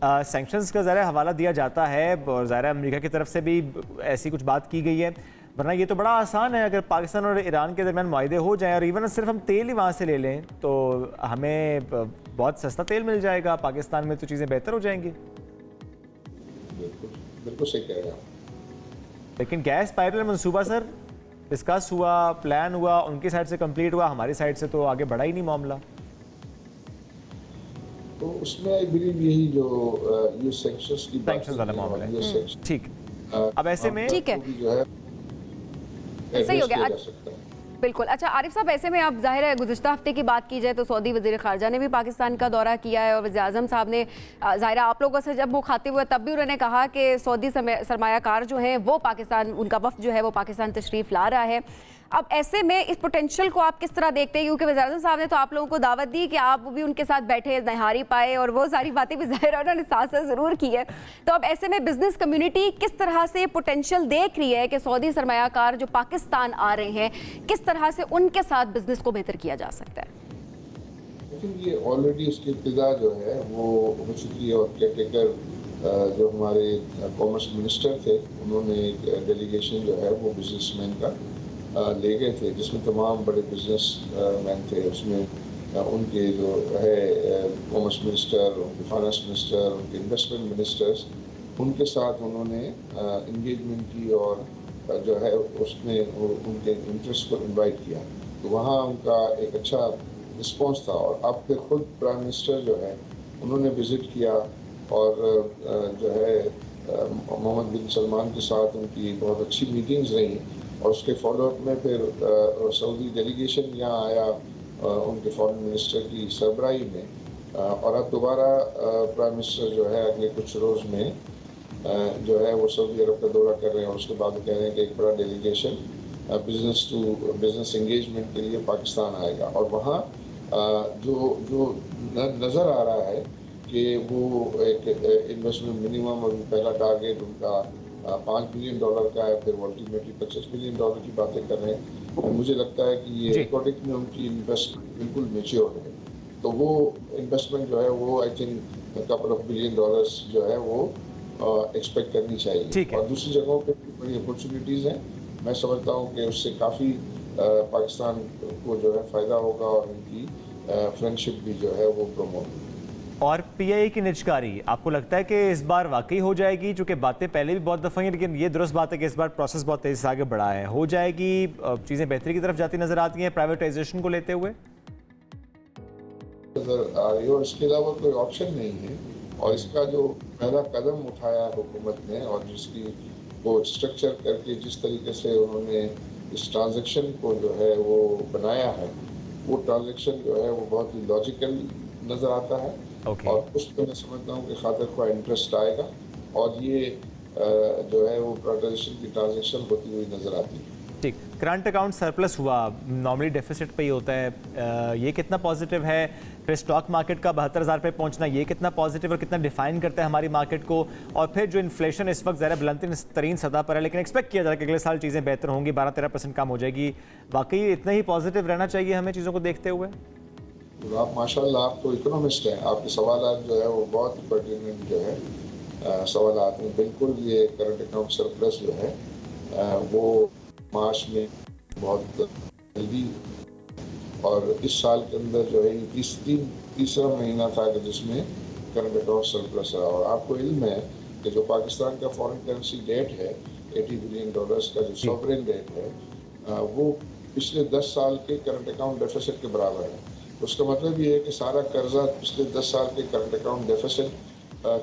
सैंक्शंस का ज़ाहिर हवाला दिया जाता है और ज़ाहिर अमेरिका की तरफ से भी ऐसी कुछ बात की गई है, वरना ये तो बड़ा आसान है, अगर पाकिस्तान और ईरान के दरमियान मुआहदे हो जाएँ और इवन सिर्फ हम तेल ही वहाँ से ले लें तो हमें बहुत सस्ता तेल मिल जाएगा, पाकिस्तान में तो चीज़ें बेहतर हो जाएंगी। बिल्कुल सही कह रहे हैं। लेकिन गैस पाइपलाइन मंसूबा सर डिस्कस हुआ, प्लान हुआ, उनकी साइड से कंप्लीट हुआ, हमारी साइड से तो आगे बढ़ा ही नहीं मामला। तो उसमें आई बिलीव यही जो ये सेक्शंस की बात वाला मामला है, ठीक। अब ऐसे में ठीक है, जो है सही हो गया, बिल्कुल। अच्छा आरिफ साहब, ऐसे में आप जाहिर है गुज़िश्ता हफ्ते की बात की जाए तो सऊदी वज़ीर ख़ारजा ने भी पाकिस्तान का दौरा किया है, और वज़ीर आज़म साहब ने ज़ाहिर आप लोगों से जब मुखातिब हुए तब भी उन्होंने कहा कि सऊदी सरमायाकार जो हैं वो पाकिस्तान, उनका वफ़द जो है वो पाकिस्तान तशरीफ़ ला रहा है। अब ऐसे में इस पोटेंशियल को आप किस तरह देखते हैं, क्योंकि वज़ीर आज़म साहब ने तो आप लोगों को दावत दी कि आप भी उनके साथ बैठे, नहारी पाए, और वो सारी बातें भी ज़ाहिर उन्होंने साथ साथ ज़रूर की है। तो अब ऐसे में बिजनेस कम्युनिटी किस तरह से पोटेंशियल देख रही है कि सऊदी सरमायाकार जो पाकिस्तान आ रहे हैं, किस तरह से उनके साथ बिजनेस को बेहतर किया जा सकता है? लेकिन ये ऑलरेडी उसकी इब्तिदा जो है वो हो चुकी है, और केयरटेकर जो हमारे कॉमर्स मिनिस्टर थे, उन्होंने एक डेलीगेशन जो है वो बिजनेसमैन का ले गए थे, जिसमें तमाम बड़े बिजनेस मैन थे। उसमें उनके जो है कॉमर्स मिनिस्टर, उनके फाइनेंस मिनिस्टर, उनके इन्वेस्टमेंट मिनिस्टर्स, उनके साथ उन्होंने इंगेजमेंट की, और जो है उसमें उनके इंटरेस्ट को इनवाइट किया। तो वहाँ उनका एक अच्छा रिस्पॉन्स था। और अब फिर खुद प्राइम मिनिस्टर जो है उन्होंने विज़िट किया, और जो है मोहम्मद बिन सलमान के साथ उनकी बहुत अच्छी मीटिंग्स रही, और उसके फॉलोअप में फिर सऊदी डेलीगेशन यहाँ आया उनके फॉरेन मिनिस्टर की सरबराही में, और अब दोबारा प्राइम मिनिस्टर जो है अगले कुछ रोज़ में जो है वो सऊदी अरब का दौरा कर रहे हैं, और उसके बाद कह रहे हैं कि एक बड़ा delegation business to business engagement के लिए पाकिस्तान आएगा। और वहाँ जो नज़र आ रहा है कि वो एक इन्वेस्टमेंट मिनिमम, और पहला टारगेट उनका $5 बिलियन का है, फिर अल्टीमेटली $25 बिलियन की बातें कर रहे हैं। मुझे लगता है कि ये प्रोडक्ट में उनकी इन्वेस्टमेंट बिल्कुल मैच्योर है, तो वो इन्वेस्टमेंट जो है वो आई थिंक $2 बिलियन जो है वो एक्सपेक्ट करनी चाहिए। और दूसरी जगहों पे बड़ी अपॉर्चुनिटीज़ हैं। मैं समझता हूँ कि उससे काफ़ी पाकिस्तान को जो है फ़ायदा होगा, और उनकी फ्रेंडशिप भी जो है वो प्रमोट होगी। और PIA की निजकारी आपको लगता है कि इस बार वाकई हो जाएगी? चूँकि बातें पहले भी बहुत दफ़ा हैं, लेकिन ये दुरुस्त बात है कि इस बार प्रोसेस बहुत तेज़ी से आगे बढ़ा है, हो जाएगी, चीज़ें बेहतरी की तरफ जाती नज़र आती हैं प्राइवेटाइजेशन को लेते हुए नज़र आ रही है, और इसके अलावा कोई ऑप्शन नहीं है। और इसका जो पहला कदम उठाया हुकूमत ने और जिसकी वो स्ट्रक्चर करके जिस तरीके से उन्होंने इस ट्रांजैक्शन को जो है वो बनाया है, वो ट्रांजैक्शन जो है वो बहुत ही लॉजिकल नज़र आता है। और उस पर मैं समझता हूँ कि खातिर का इंटरेस्ट आएगा और ये जो है वो प्राइवेटाइजेशन की ट्रांजैक्शन होती हुई नज़र आती है। ठीक, करंट अकाउंट सरप्लस हुआ, नॉर्मली डेफिसिट पे ही होता है, ये कितना पॉजिटिव है? फिर स्टॉक मार्केट का 72,000 पे पहुंचना, ये कितना पॉजिटिव और कितना डिफाइन करता है हमारी मार्केट को? और फिर जो इन्फ्लेशन इस वक्त ज़रा बुलंद तरीन सतह पर है, लेकिन एक्सपेक्ट किया जा रहा है कि अगले साल चीज़ें बेहतर होंगी, 12-13% कम हो जाएगी। वाकई इतना ही पॉजिटिव रहना चाहिए हमें चीज़ों को देखते हुए? आप माशाल्लाह, आप तो इकोनॉमिस्ट हैं, आपके सवाल जो है वो बहुत ही पर्टिनेंट जो है सवाल हैं। बिल्कुल ये करंट अकाउंट सरप्लस जो है वो मार्च में बहुत जल्दी और इस साल के अंदर जो है तीसरा महीना था कि जिसमें करंट अकाउंट सरप्लस रहा। और आपको इल्म है कि जो पाकिस्तान का फॉरेन करेंसी डेट है $80 बिलियन का जो सॉवरेन डेट है वो पिछले 10 साल के करंट अकाउंट डेफिसिट के बराबर है। उसका मतलब ये है कि सारा कर्जा पिछले 10 साल के करंट अकाउंट डेफिसिट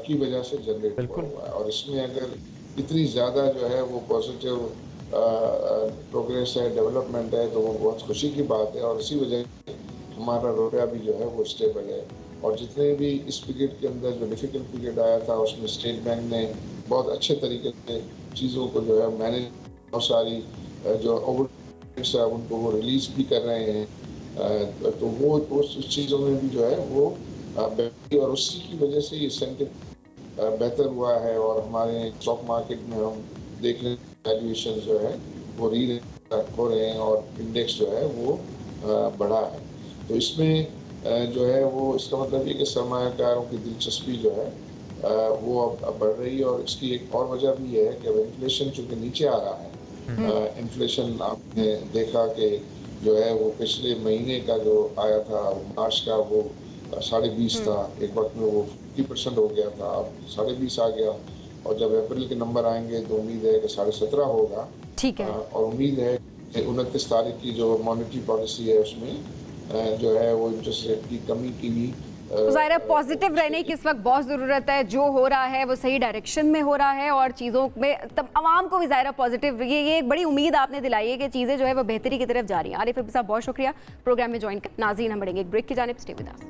की वजह से जनरेट हुआ है। और इसमें अगर इतनी ज़्यादा जो है वो पॉजिटिव प्रोग्रेस है, डेवलपमेंट है, तो वो बहुत खुशी की बात है। और इसी वजह से हमारा रुपया भी जो है वो स्टेबल है। और जितने भी इस पीरियड के अंदर जो डिफ़िकल्ट पीरियड आया था उसमें स्टेट बैंक ने बहुत अच्छे तरीके से चीज़ों को जो है मैनेज, बहुत सारी जो ओवरड्राफ्ट्स है उनको वो रिलीज़ भी कर रहे हैं। तो वो उस चीज़ों में भी जो है वो और उसी की वजह से ये सेंटिमेंट बेहतर हुआ है। और हमारे स्टॉक मार्केट में हम देख रहे हैं वैल्यूएशन जो है वो हो रहे हैं और इंडेक्स जो है वो बढ़ा है। तो इसमें जो है वो इसका मतलब ये कि सरमायाकारों की दिलचस्पी जो है वो अब बढ़ रही है। और इसकी एक और वजह भी है कि अब इन्फ्लेशन चूँकि नीचे आ रहा है, इन्फ्लेशन आपने देखा कि जो है वो पिछले महीने का जो आया था मार्च का वो 20.5 था, एक वक्त में वो 50% हो गया था, अब 20.5 आ गया। और जब अप्रैल के नंबर आएंगे तो उम्मीद है कि 17.5 होगा। ठीक है। और उम्मीद है कि 29 तारीख की जो मॉनेटरी पॉलिसी है उसमें जो है वो इंटरेस्ट रेट की कमी की भी ज़ाहिर है पॉजिटिव रहने की इस वक्त बहुत ज़रूरत है। जो हो रहा है वो सही डायरेक्शन में हो रहा है और चीज़ों में तब आवाम को भी ज़ाहिर पॉजिटिव ये एक बड़ी उम्मीद आपने दिलाई है कि चीज़ें जो है वो बेहतरी की तरफ जा रही हैं। आरिफ साहब बहुत शुक्रिया प्रोग्राम में ज्वाइन कर। नाज़रीन हम बढ़ेंगे एक ब्रेक की जानिब, स्टे विद अस।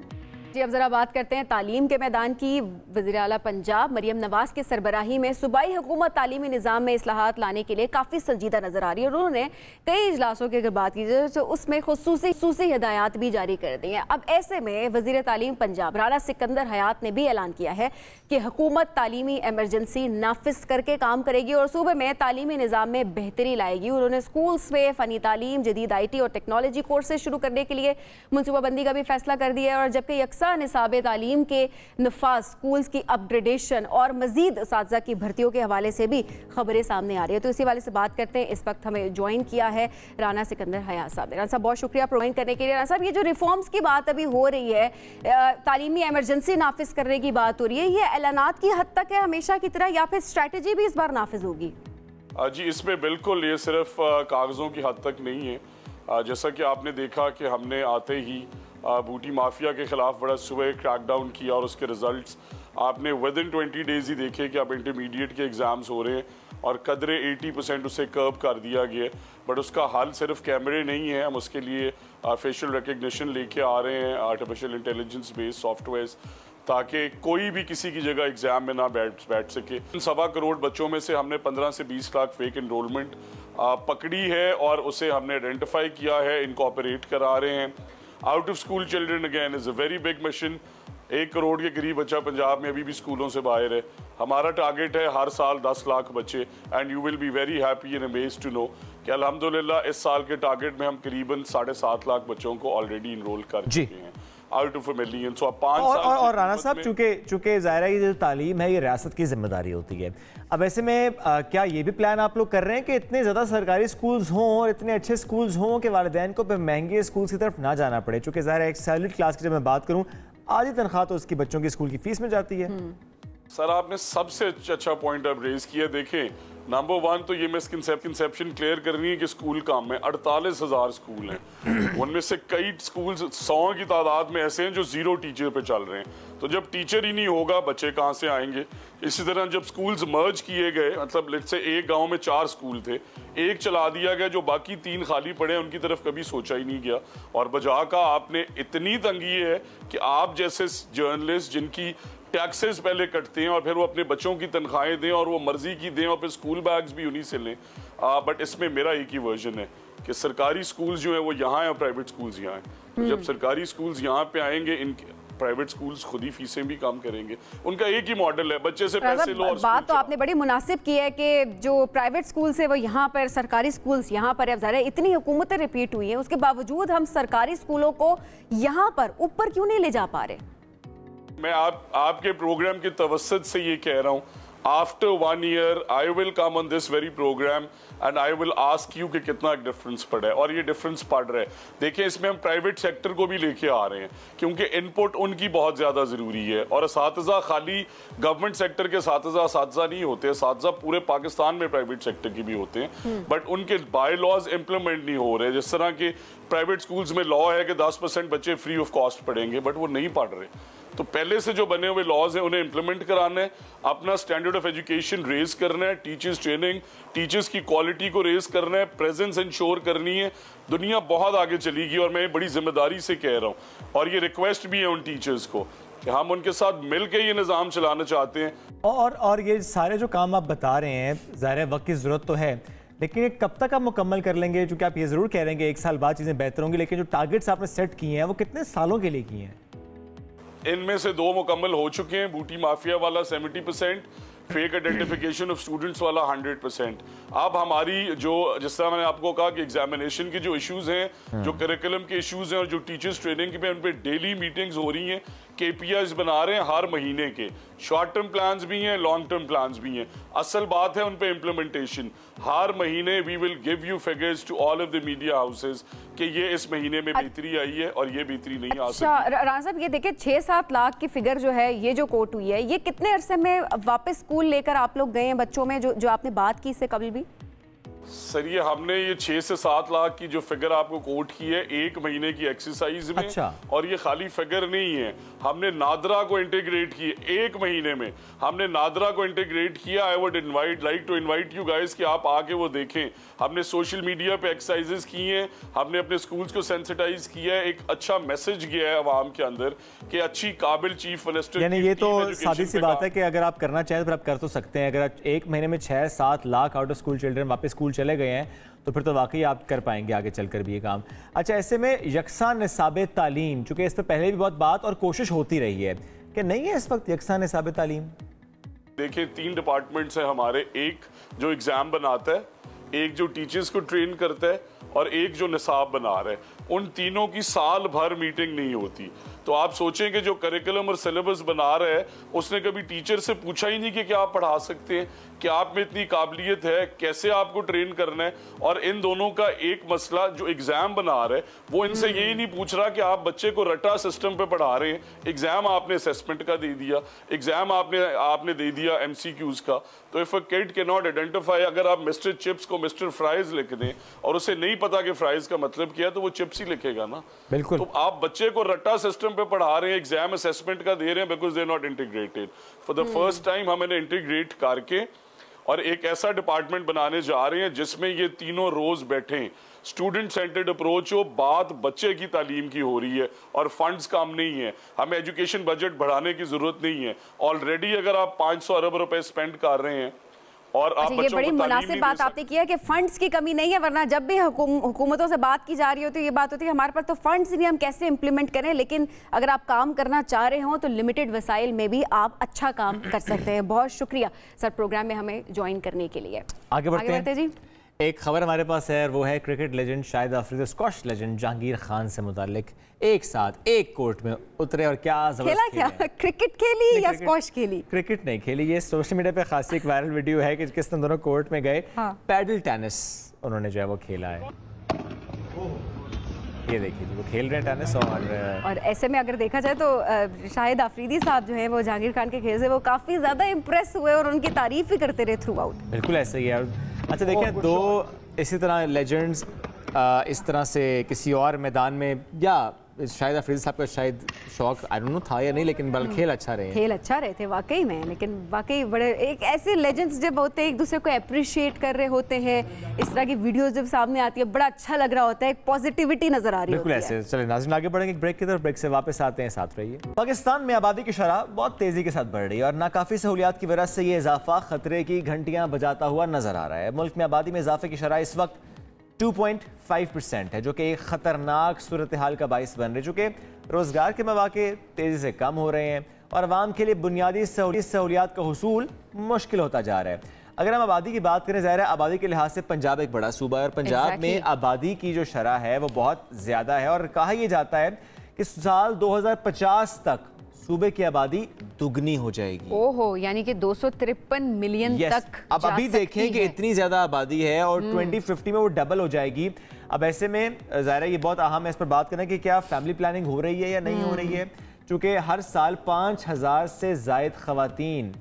जी अब ज़रा बात करते हैं तालीम के मैदान की। वज़ीर आला पंजाब मरियम नवाज़ की सरबराही में सूबाई हुकूमत तालीमी निज़ाम में इस्लाहात लाने के लिए काफ़ी संजीदा नज़र आ रही है और उन्होंने कई इजलासों की अगर बात की जाए तो उसमें खुसूसी हिदायत भी जारी कर दी हैं। अब ऐसे में वज़ीर तालीम पंजाब राना सिकंदर हयात ने भी ऐलान किया है कि हुकूमत तालीमी एमरजेंसी नाफिज करके काम करेगी और सूबे में तालीमी निज़ाम में बेहतरी लाएगी। उन्होंने स्कूल्स में फ़नी तालीम, जदीद IT और टेक्नोलॉजी कोर्सेज शुरू करने के लिए मनसूबाबंदी का भी फैसला कर दिया है। और जबकि निसाब तालीम के नफाज, स्कूल्स की अपग्रेडेशन और मजीद उस्ताज़ा की भर्तियों के हवाले से भी खबरें सामने आ रही है। तो इसी वाले से बात करते हैं। इस वक्त हमें ज्वाइन किया है राना सिकंदर हयात साहब। राना साहब बहुत शुक्रिया प्रोवाइड करने के लिए। राना साहब ये जो रिफॉर्म्स की बात अभी हो रही है, तालीमी एमरजेंसी नाफिज करने की बात हो रही है, ये ऐलानात की हद तक है हमेशा की तरह या फिर स्ट्रैटेजी भी इस बार नाफिज होगी? जी इसमें बिल्कुल ये सिर्फ कागज़ों की हद तक नहीं है। जैसा कि आपने देखा कि हमने आते ही बूटी माफिया के खिलाफ बड़ा सुबह क्रैकडाउन किया और उसके रिजल्ट्स आपने विद इन 20 डेज ही देखे कि अब इंटरमीडिएट के एग्ज़ाम्स हो रहे हैं और कदरे 80% उसे कर्ब कर दिया गया। बट उसका हल सिर्फ कैमरे नहीं है, हम उसके लिए फेशियल रिकग्निशन लेके आ रहे हैं, आर्टिफिशियल इंटेलिजेंस बेस्ड सॉफ्टवेयर्स, ताकि कोई भी किसी की जगह एग्जाम में ना बैठ सके। 1.25 करोड़ बच्चों में से हमने 15 से 20 लाख फेक एनरोलमेंट पकड़ी है और उसे हमने आइडेंटिफाई किया है, इनकॉपरेट करा रहे हैं। Out of school children again is a very big mission. 1 crore के करीब बच्चा पंजाब में अभी भी स्कूलों से बाहर है। हमारा टारगेट है हर साल 10 लाख बच्चे and you will be very happy and amazed to know कि अल्हम्दुलिल्लाह इस साल के टारगेट में हम करीबन 7.5 लाख बच्चों को ऑलरेडी इनरोल कर चुके हैं आउट ऑफ 1 मिलियन। सो 5 साल और राना साहब चूंकि ज़ाहिर है ये जो तालीम है ये रियासत की जिम्मेदारी होती है। अब ऐसे में क्या ये भी प्लान आप लोग कर रहे हैं कि इतने ज़्यादा सरकारी स्कूल्स हों और इतने अच्छे स्कूल्स हों कि वालिदैन को महंगे स्कूल्स की तरफ ना जाना पड़े? चूँकि ज़ाहिर है एक सैलरी क्लास की जब मैं बात करूँ आधी तनख्वाह तो उसकी बच्चों की स्कूल की फीस में जाती है। सर आपने सबसे अच्छा पॉइंट अब रेज किया। देखें नंबर 1 तो ये मिसकंसेप्शन क्लियर करनी है कि स्कूल काम में 48,000 स्कूल हैं, उनमें से कई स्कूल 100 की तादाद में ऐसे हैं जो 0 टीचर पे चल रहे हैं। तो जब टीचर ही नहीं होगा बच्चे कहाँ से आएंगे। इसी तरह जब स्कूल्स मर्ज किए गए, मतलब लेट्स से एक गांव में 4 स्कूल थे, एक चला दिया गया, जो बाकी 3 खाली पड़े हैं उनकी तरफ कभी सोचा ही नहीं गया। और बजा का आपने इतनी तंगी है कि आप जैसे जर्नलिस्ट जिनकी टैक्सेस पहले कटते हैं और फिर वो अपने बच्चों की तनख्वाहें दें और वो मर्जी की दें और फिर स्कूल बैग्स भी उन्हीं से लें। बट इसमें मेरा एक ही वर्जन है कि सरकारी स्कूल्स जो है वो यहाँ हैं और प्राइवेट स्कूल्स यहाँ हैं। तो जब सरकारी स्कूल्स यहाँ पे आएंगे, इन प्राइवेट स्कूल्स खुद ही फीसें भी कम करेंगे। उनका एक ही मॉडल है, बच्चे से पैसे लो और बात तो आपने बड़ी मुनासिब की है कि जो प्राइवेट स्कूल्स है वो यहाँ पर, सरकारी स्कूल्स यहाँ पर, अब ज़रा इतनी हुकूमतें रिपीट हुई हैं, उसके बावजूद हम सरकारी स्कूलों को यहाँ पर ऊपर क्यों नहीं ले जा पा रहे? मैं आपके प्रोग्राम के तवस्सुत से ये कह रहा हूँ, after 1 year I will come on this very program and I will ask you कि कितना डिफरेंस पड़ा है। और ये डिफरेंस पड़ रहा है। देखिए, इसमें हम प्राइवेट सेक्टर को भी लेके आ रहे हैं क्योंकि इनपुट उनकी बहुत ज़्यादा ज़रूरी है। और असातिज़ा खाली गवर्नमेंट सेक्टर के असातिज़ा नहीं होते, असातिज़ा पूरे पाकिस्तान में प्राइवेट सेक्टर की भी होते हैं, बट उनके बाय लॉज इम्प्लीमेंट नहीं हो रहे। जिस तरह के प्राइवेट स्कूल्स में लॉ है कि 10% बच्चे फ्री ऑफ कॉस्ट पढ़ेंगे, बट वो नहीं पढ़ रहे। तो पहले से जो बने हुए लॉज हैं उन्हें इंप्लीमेंट कराना है, अपना स्टैंडर्ड ऑफ एजुकेशन रेज करना है, टीचर्स ट्रेनिंग, टीचर्स की क्वालिटी को रेज करना है, प्रेजेंस इंश्योर करनी है। दुनिया बहुत आगे चलेगी और मैं बड़ी जिम्मेदारी से कह रहा हूँ और ये रिक्वेस्ट भी है उन टीचर्स को कि हम उनके साथ मिलकर ये निज़ाम चलाना चाहते हैं। और ये सारे जो काम आप बता रहे हैं, ज़ाहिर वक्त की ज़रूरत तो है, लेकिन ये कब तक आप मुकम्मल कर लेंगे? क्योंकि आप ये ज़रूर कह रहे हैं कि 1 साल बाद चीज़ें बेहतर होंगी, लेकिन जो टारगेट्स आपने सेट किए हैं वो कितने सालों के लिए किए हैं? इनमें से 2 मुकम्मल हो चुके हैं। बूटी माफिया वाला 70%, फेक आइडेंटिफिकेशन ऑफ स्टूडेंट्स वाला 100%। अब हमारी जो, जिस तरह मैंने आपको कहा कि एग्जामिनेशन के जो इश्यूज हैं, जो करिकुलम के इश्यूज हैं और जो टीचर्स ट्रेनिंग पे उन पे डेली मीटिंग्स हो रही हैं, KPIs बना रहे हैं हर महीने के, शॉर्ट टर्म प्लान्स भी हैं, लॉन्ग टर्म प्लान्स भी हैं। असल बात है उन पे इम्प्लीमेंटेशन। हर महीने we will give you figures to all of the media houses कि ये इस महीने में बेहतरी आई है और ये बेहतरी नहीं आ सकती। राना साहब, ये देखिए 6-7 लाख की फिगर जो है, ये जो कोट हुई है, ये कितने अरसे में वापस स्कूल लेकर आप लोग गए हैं बच्चों में, जो आपने बात की इससे कभी भी? सर, ये हमने ये 6 से 7 लाख की जो फिगर आपको कोट की है 1 महीने की एक्सरसाइज में। अच्छा। और ये खाली फिगर नहीं है, हमने नादरा को इंटीग्रेट किया 1 महीने में, हमने नादरा को इंटीग्रेट किया। I would like to invite you guys कि आप आके वो देखें। हमने सोशल मीडिया पे एक्सरसाइजेस की हैं, हमने अपने स्कूल्स को सेंसिटाइज किया है, एक अच्छा मैसेज गया है आवाम के अंदर कि अच्छी काबिल चीफ मिनिस्टर। यानी ये तो सादी सी बात है कि अगर आप करना चाहें तो आप कर तो सकते हैं। अगर आप 1 महीने में 6-7 lakh out of school children वापस स्कूल चले गए हैं तो फिर तो वाकई आप कर पाएंगे आगे चलकर भी ये काम। अच्छा, ऐसे में यकसा निसाब तालीम, चूंकि इस पर पहले भी बहुत बात और कोशिश होती रही है कि नहीं है इस वक्त यकसा निसाब तालीम? देखिए, 3 डिपार्टमेंट्स हैं हमारे, एक जो एग्जाम बनाता है, एक जो टीचर्स को ट्रेन करता है और एक जो निसाब बना रहा है। उन तीनों की साल भर मीटिंग नहीं होती। तो आप सोचें कि जो करिकुलम और सिलेबस बना रहा है उसने कभी टीचर से पूछा ही नहीं कि क्या आप पढ़ा सकते हैं, क्या आप में इतनी काबिलियत है, कैसे आपको ट्रेन करना है। और इन दोनों का एक मसला, जो एग्जाम बना रहा है वो इनसे यही नहीं पूछ रहा कि आप बच्चे को रटा सिस्टम पे पढ़ा रहे हैं। एग्जाम आपने असेसमेंट का दे दिया, एग्जाम आपने दे दिया MCQs का। तो if a kid can not identify, अगर आप मिस्टर चिप्स को मिस्टर फ्राइज लिख दें और उसे नहीं पता कि फ्राइज का मतलब क्या है, तो वो चिप्स ही लिखेगा ना। बिल्कुल। तो आप बच्चे को रट्टा सिस्टम पे पढ़ा रहे हैं, एग्जाम असेसमेंट का दे रहे हैं, because they are not integrated. For the first time हम इन्हें इंटीग्रेट करके और एक ऐसा डिपार्टमेंट बनाने जा रहे हैं जिसमें ये तीनों रोज बैठे, स्टूडेंट सेंटर्ड अप्रोच हो, बात बच्चे की तालीम की हो रही है और फंड्स कम नहीं है। हमें एजुकेशन बजट बढ़ाने की जरूरत नहीं है। ऑलरेडी अगर आप 500 अरब रुपए स्पेंड कर रहे हैं और आप ये बड़ी मुनासिब बात आपने की है कि फंड्स की कमी नहीं है, वरना जब भी हुकूमतों से बात की जा रही होती है ये बात होती है हमारे पास तो फंड्स नहीं, हम कैसे इंप्लीमेंट करें। लेकिन अगर आप काम करना चाह रहे हो तो लिमिटेड वसाइल में भी आप अच्छा काम कर सकते हैं। बहुत शुक्रिया सर प्रोग्राम में हमें ज्वाइन करने के लिए। आगे बढ़ते हैं जी। एक खबर हमारे पास है, वो है cricket legend Shahid Afridi, squash legend Jahangir Khan से मुतालिक एक साथ एक कोर्ट में उतरे और क्या जबरदस्त खेला। क्या क्रिकेट खेली या स्क्वॉश खेली? क्रिकेट नहीं खेली। ये सोशल मीडिया पे खासी एक वायरल वीडियो है कि किस दोनों कोर्ट में गए। हाँ। पैडल टेनिस उन्होंने जो है वो खेला है। ये देखिए वो खेल रहे हैं टेनिस। और ऐसे में अगर देखा जाए तो शाहिद अफरीदी साहब जो है वो जहांगीर खान के खेल से वो काफ़ी ज़्यादा इम्प्रेस हुए और उनकी तारीफ भी करते रहे थ्रू आउट। बिल्कुल ऐसा ही है। अच्छा देखिए, 2 इसी तरह लेजेंड्स इस तरह से किसी और मैदान में या शायद अफरीदी साहब का शायद शौक आई डोंट नो था या नहीं, लेकिन बल खेल अच्छा रहे हैं। खेल अच्छा रहे थे वाकई में, लेकिन वाकई बड़े एक ऐसे लेजेंड्स जब होते हैं, एक दूसरे को अप्रिशिएट कर रहे होते हैं, इस तरह की वीडियोस जब सामने आती है बड़ा अच्छा लग रहा होता है, एक पॉजिटिविटी नजर आ रही बिल्कुल होती है। ऐसे। चलिए नाज़रीन आगे बढ़ेंगे ब्रेक की तरफ, ब्रेक से वापस आते हैं, साथ रहिए। पाकिस्तान में आबादी की शरह बहुत तेजी के साथ बढ़ रही है और नाकाफी सहूलियात की वजह से ये इजाफा खतरे की घंटियां बजाता हुआ नजर आ रहा है। मुल्क में आबादी में इजाफे की शरह इस वक्त 2.5% है, जो कि एक खतरनाक सूरत हाल का बाइस बन रही है, चूँकि रोजगार के मौके तेजी से कम हो रहे हैं और आवाम के लिए बुनियादी सहूलियात का हुसूल मुश्किल होता जा रहा है। अगर हम आबादी की बात करें, ज़ाहिर है आबादी के लिहाज से पंजाब एक बड़ा सूबा है और पंजाब में आबादी की जो शरह है वो बहुत ज़्यादा है और कहा यह जाता है कि साल 2050 तक सूबे की आबादी दुगनी हो जाएगी। ओहो, यानी कि 253 मिलियन तक अब अभी देखें कि इतनी ज्यादा आबादी है और 2050 में वो डबल हो जाएगी। अब ऐसे में ज़ाहिर है ये बहुत अहम है इस पर बात करना कि क्या फैमिली प्लानिंग हो रही है या नहीं हो रही है, क्योंकि हर साल 5000 से जायद खवातीन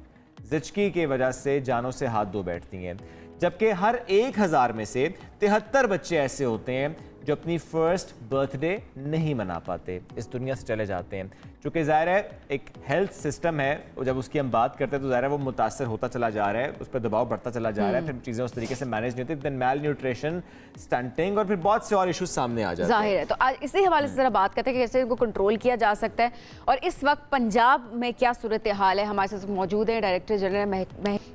ज़िचकी की वजह से जानों से हाथ धो बैठती हैं, जबकि हर 1000 में से 73 बच्चे ऐसे होते हैं जो अपनी फर्स्ट बर्थडे नहीं मना पाते, इस दुनिया से चले जाते हैं। चूँकि ज़ाहिर है एक हेल्थ सिस्टम है, जब उसकी हम बात करते हैं तो ज़ाहिर है वो मुतासर होता चला जा रहा है, उस पर दबाव बढ़ता चला जा रहा है, फिर चीज़ें उस तरीके से मैनेज नहीं होती, देन मैल न्यूट्रिशन, स्टंटिंग और फिर बहुत से और इशूज सामने आ जाते हैं। जाहिर है, तो आज इसी हवाले से ज़रा बात करते हैं कि कैसे इनको कंट्रोल किया जा सकता है और इस वक्त पंजाब में क्या सूरत हाल है। हमारे साथ मौजूद है डायरेक्टर जनरल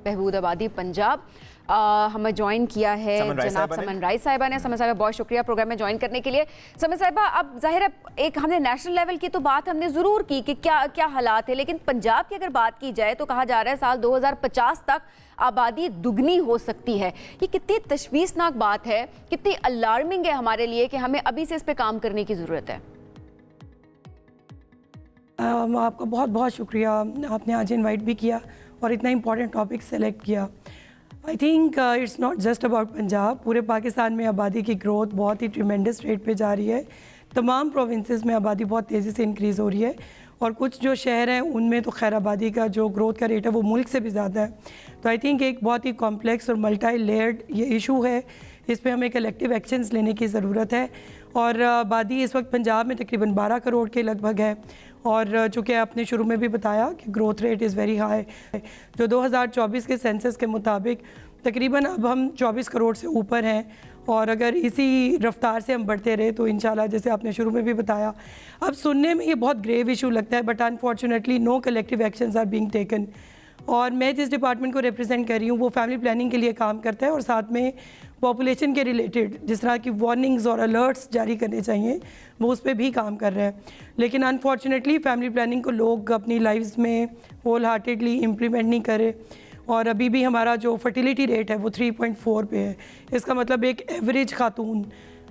बहबूद आबादी पंजाब, हमें ज्वाइन किया है जनाब समन राय साहिबा ने। समन साहिबा बहुत शुक्रिया प्रोग्राम में ज्वाइन करने के लिए। समन साहिबा, अब जाहिर है एक हमने नेशनल लेवल की तो बात हमने ज़रूर की कि क्या क्या हालात है, लेकिन पंजाब की अगर बात की जाए तो कहा जा रहा है साल 2050 तक आबादी दुगनी हो सकती है। ये कितनी तशवीशनाक बात है, कितनी अलार्मिंग है हमारे लिए कि हमें अभी से इस पर काम करने की ज़रूरत है। आपका बहुत बहुत शुक्रिया, आपने आज इनवाइट भी किया और इतना इम्पोर्टेंट टॉपिक सेलेक्ट किया। I think it's not just about Punjab, पूरे पाकिस्तान में आबादी की ग्रोथ बहुत ही ट्रिमेंडस रेट पे जा रही है। तमाम प्रोविंसेस में आबादी बहुत तेज़ी से इंक्रीज़ हो रही है और कुछ जो शहर हैं उनमें तो खैर आबादी का जो ग्रोथ का रेट है वो मुल्क से भी ज़्यादा है। तो आई थिंक एक बहुत ही कॉम्प्लेक्स और मल्टी लेयर्ड ये इशू है, इस पर हमें कलेक्टिव एक्शंस लेने की ज़रूरत है। और आबादी इस वक्त पंजाब में तकरीबन 12 करोड़ के लगभग है और चूँकि आपने शुरू में भी बताया कि growth rate is very high, जो 2024 के सेंसस के मुताबिक तकरीबन अब हम 24 करोड़ से ऊपर हैं और अगर इसी रफ्तार से हम बढ़ते रहे तो इंशाल्लाह, जैसे आपने शुरू में भी बताया, अब सुनने में ये बहुत ग्रेव इशू लगता है but unfortunately no collective actions are being taken. और मैं जिस डिपार्टमेंट को रिप्रेजेंट कर रही हूँ वो फैमिली प्लानिंग के लिए काम करता है और साथ में पॉपुलेशन के रिलेटेड जिस तरह की वार्निंग्स और अलर्ट्स जारी करने चाहिए वो उस पर भी काम कर रहे हैं। लेकिन अनफॉर्चुनेटली फैमिली प्लानिंग को लोग अपनी लाइफ्स में होल हार्टेडली इम्प्लीमेंट नहीं करे और अभी भी हमारा जो फर्टिलिटी रेट है वो 3.4 पे है। इसका मतलब एक एवरेज खातून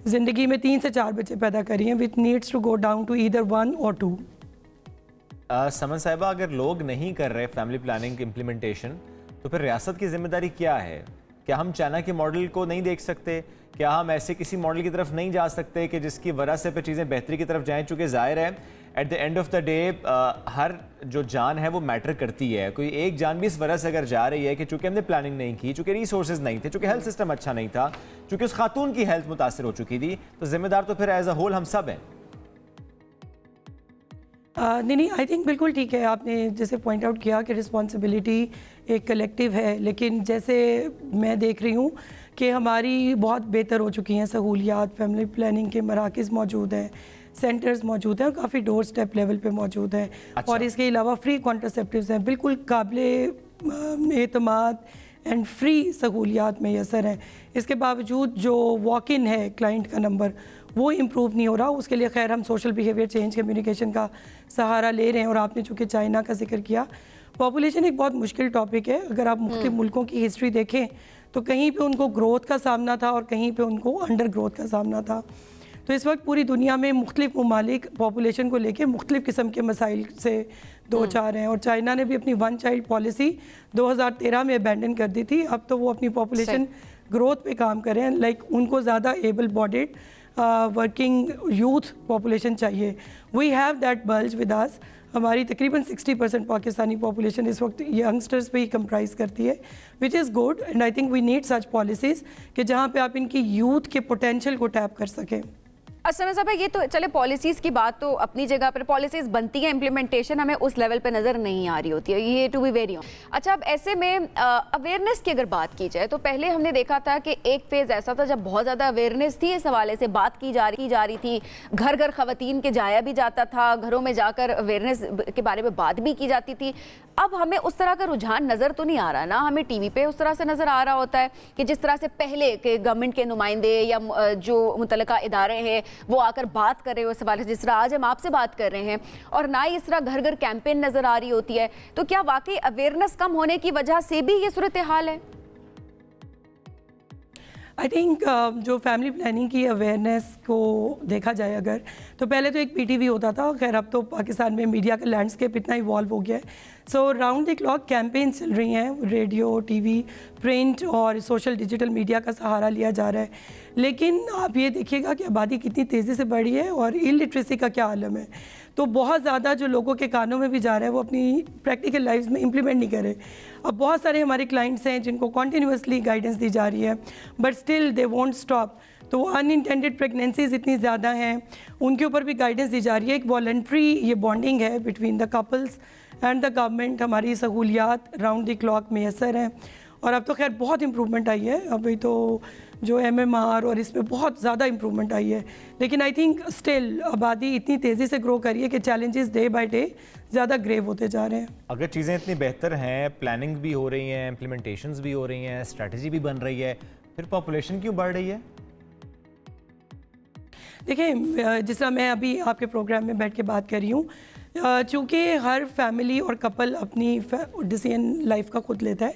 ज़िंदगी में 3 से 4 बच्चे पैदा कर रही हैं, which needs to go down to either 1 और 2। समन साहिबा, अगर लोग नहीं कर रहे फैमिली प्लानिंग इम्प्लीमेंटेशन तो फिर रियासत की जिम्मेदारी क्या है? क्या हम चाइना के मॉडल को नहीं देख सकते? क्या हम ऐसे किसी मॉडल की तरफ नहीं जा सकते कि जिसकी वजह से फिर चीज़ें बेहतरी की तरफ जाएं? चूँकि ज़ाहिर है at the end of the day हर जो जान है वो मैटर करती है। कोई एक जान भी इस वजह से अगर जा रही है कि चूँकि हमने प्लानिंग नहीं की, चूँकि रिसोर्सेज नहीं थे, चूँकि हेल्थ सिस्टम अच्छा नहीं था, चूँकि उस खातून की हेल्थ मुतासर हो चुकी थी, तो जिम्मेदार तो फिर एज अ होल हम सब हैं। नहीं, आई थिंक बिल्कुल ठीक है, आपने जैसे पॉइंट आउट किया कि रिस्पॉन्सिबिलिटी एक कलेक्टिव है, लेकिन जैसे मैं देख रही हूँ कि हमारी बहुत बेहतर हो चुकी हैं सहूलियात, फैमिली प्लानिंग के मराकज़ मौजूद हैं, सेंटर्स मौजूद हैं और काफ़ी डोर स्टेप लेवल पे मौजूद हैं। अच्छा। और इसके अलावा फ्री कॉन्ट्रासेप्टिव्स हैं, बिल्कुल काबिल एतमाद एंड फ्री सहूलियात मैसर हैं। इसके बावजूद जो वॉक इन है क्लाइंट का नंबर वो इम्प्रूव नहीं हो रहा। उसके लिए खैर हम सोशल बिहेवियर चेंज कम्युनिकेशन का सहारा ले रहे हैं और आपने चूँकि चाइना का जिक्र किया, पॉपुलेशन एक बहुत मुश्किल टॉपिक है। अगर आप मुख्तलिफ मुल्कों की हिस्ट्री देखें तो कहीं पे उनको ग्रोथ का सामना था और कहीं पे उनको अंडर ग्रोथ का सामना था। तो इस वक्त पूरी दुनिया में मुख्तलिफ ममालिक पॉपुलेशन को लेके मुख्तलिफ किस्म के मसाइल से दो चार हैं और चाइना ने भी अपनी 1 चाइल्ड पॉलिसी 2013 में अबैंडन कर दी थी। अब तो वो अपनी पॉपुलेशन ग्रोथ पे काम कर रहे हैं, लाइक उनको ज़्यादा able bodied working youth population चाहिए। We have that bulge with us. हमारी तकरीबन 60% पाकिस्तानी पॉपुलेशन इस वक्त यंगस्टर्स पे ही कंप्राइज करती है, which is good and I think we need such policies कि जहाँ पे आप इनकी यूथ के पोटेंशियल को टैप कर सकें। असलम साहब, ये तो चले पॉलिसीज़ की बात तो अपनी जगह पर पॉलिसीज़ बनती है, इम्प्लीमेंटेशन हमें उस लेवल पे नज़र नहीं आ रही होती है, ये टू बी वेरी ऑनेस्ट। अच्छा, अब ऐसे में अवेयरनेस की अगर बात की जाए तो पहले हमने देखा था कि एक फेज़ ऐसा था जब बहुत ज़्यादा अवेयरनेस थी, इस हवाले से बात की जा रही थी, घर घर ख़वातीन के जाया भी जाता था, घरों में जाकर अवेयरनेस के बारे में बात भी की जाती थी। अब हमें उस तरह का रुझान नज़र तो नहीं आ रहा ना, हमें टीवी पे उस तरह से नज़र आ रहा होता है कि जिस तरह से पहले के गवर्नमेंट के नुमाइंदे या जो मुतल्लिका इदारे हैं वो आकर बात कर रहे हो इस हवाले से, जिस तरह आज हम आपसे बात कर रहे हैं, और ना ही इस तरह घर घर कैंपेन नज़र आ रही होती है। तो क्या वाकई अवेयरनेस कम होने की वजह से भी ये सूरत हाल है? आई थिंक जो फैमिली प्लानिंग की अवेयरनेस को देखा जाए अगर, तो पहले तो एक पीटीवी होता था, खैर अब तो पाकिस्तान में मीडिया का लैंडस्केप इतना इवॉल्व हो गया है। सो राउंड द क्लॉक कैंपेन चल रही हैं, रेडियो, टीवी, प्रिंट और सोशल डिजिटल मीडिया का सहारा लिया जा रहा है। लेकिन आप ये देखिएगा कि आबादी कितनी तेज़ी से बढ़ी है और इलिटरेसी का क्या आलम है। तो बहुत ज़्यादा जो लोगों के कानों में भी जा रहा है वो अपनी प्रैक्टिकल लाइफ में इम्प्लीमेंट नहीं करे। अब बहुत सारे हमारे क्लाइंट्स हैं जिनको कॉन्टीन्यूसली गाइडेंस दी जा रही है, but still they won't stop. तो अनइंटेंडेड प्रेगनेंसीज इतनी ज़्यादा हैं, उनके ऊपर भी गाइडेंस दी जा रही है। एक वॉलंट्री ये बॉन्डिंग है between the couples and the government. हमारी सहूलियात राउंड द क्लॉक मैसर हैं और अब तो खैर बहुत इम्प्रूवमेंट आई है। अभी तो जो MMR और इसमें बहुत ज़्यादा इम्प्रूवमेंट आई है, लेकिन आई थिंक स्टिल आबादी इतनी तेज़ी से ग्रो करी है कि चैलेंजेस डे बाय डे ज़्यादा ग्रेव होते जा रहे हैं। अगर चीज़ें इतनी बेहतर हैं, प्लानिंग भी हो रही हैं, इम्प्लीमेंटेशंस भी हो रही हैं, स्ट्रैटेजी भी बन रही है, फिर पॉपुलेशन क्यों बढ़ रही है? देखिए, जिस तरह मैं अभी आपके प्रोग्राम में बैठ के बात कर रही हूँ, चूँकि हर फैमिली और कपल अपनी डिसीजन लाइफ का खुद लेता है,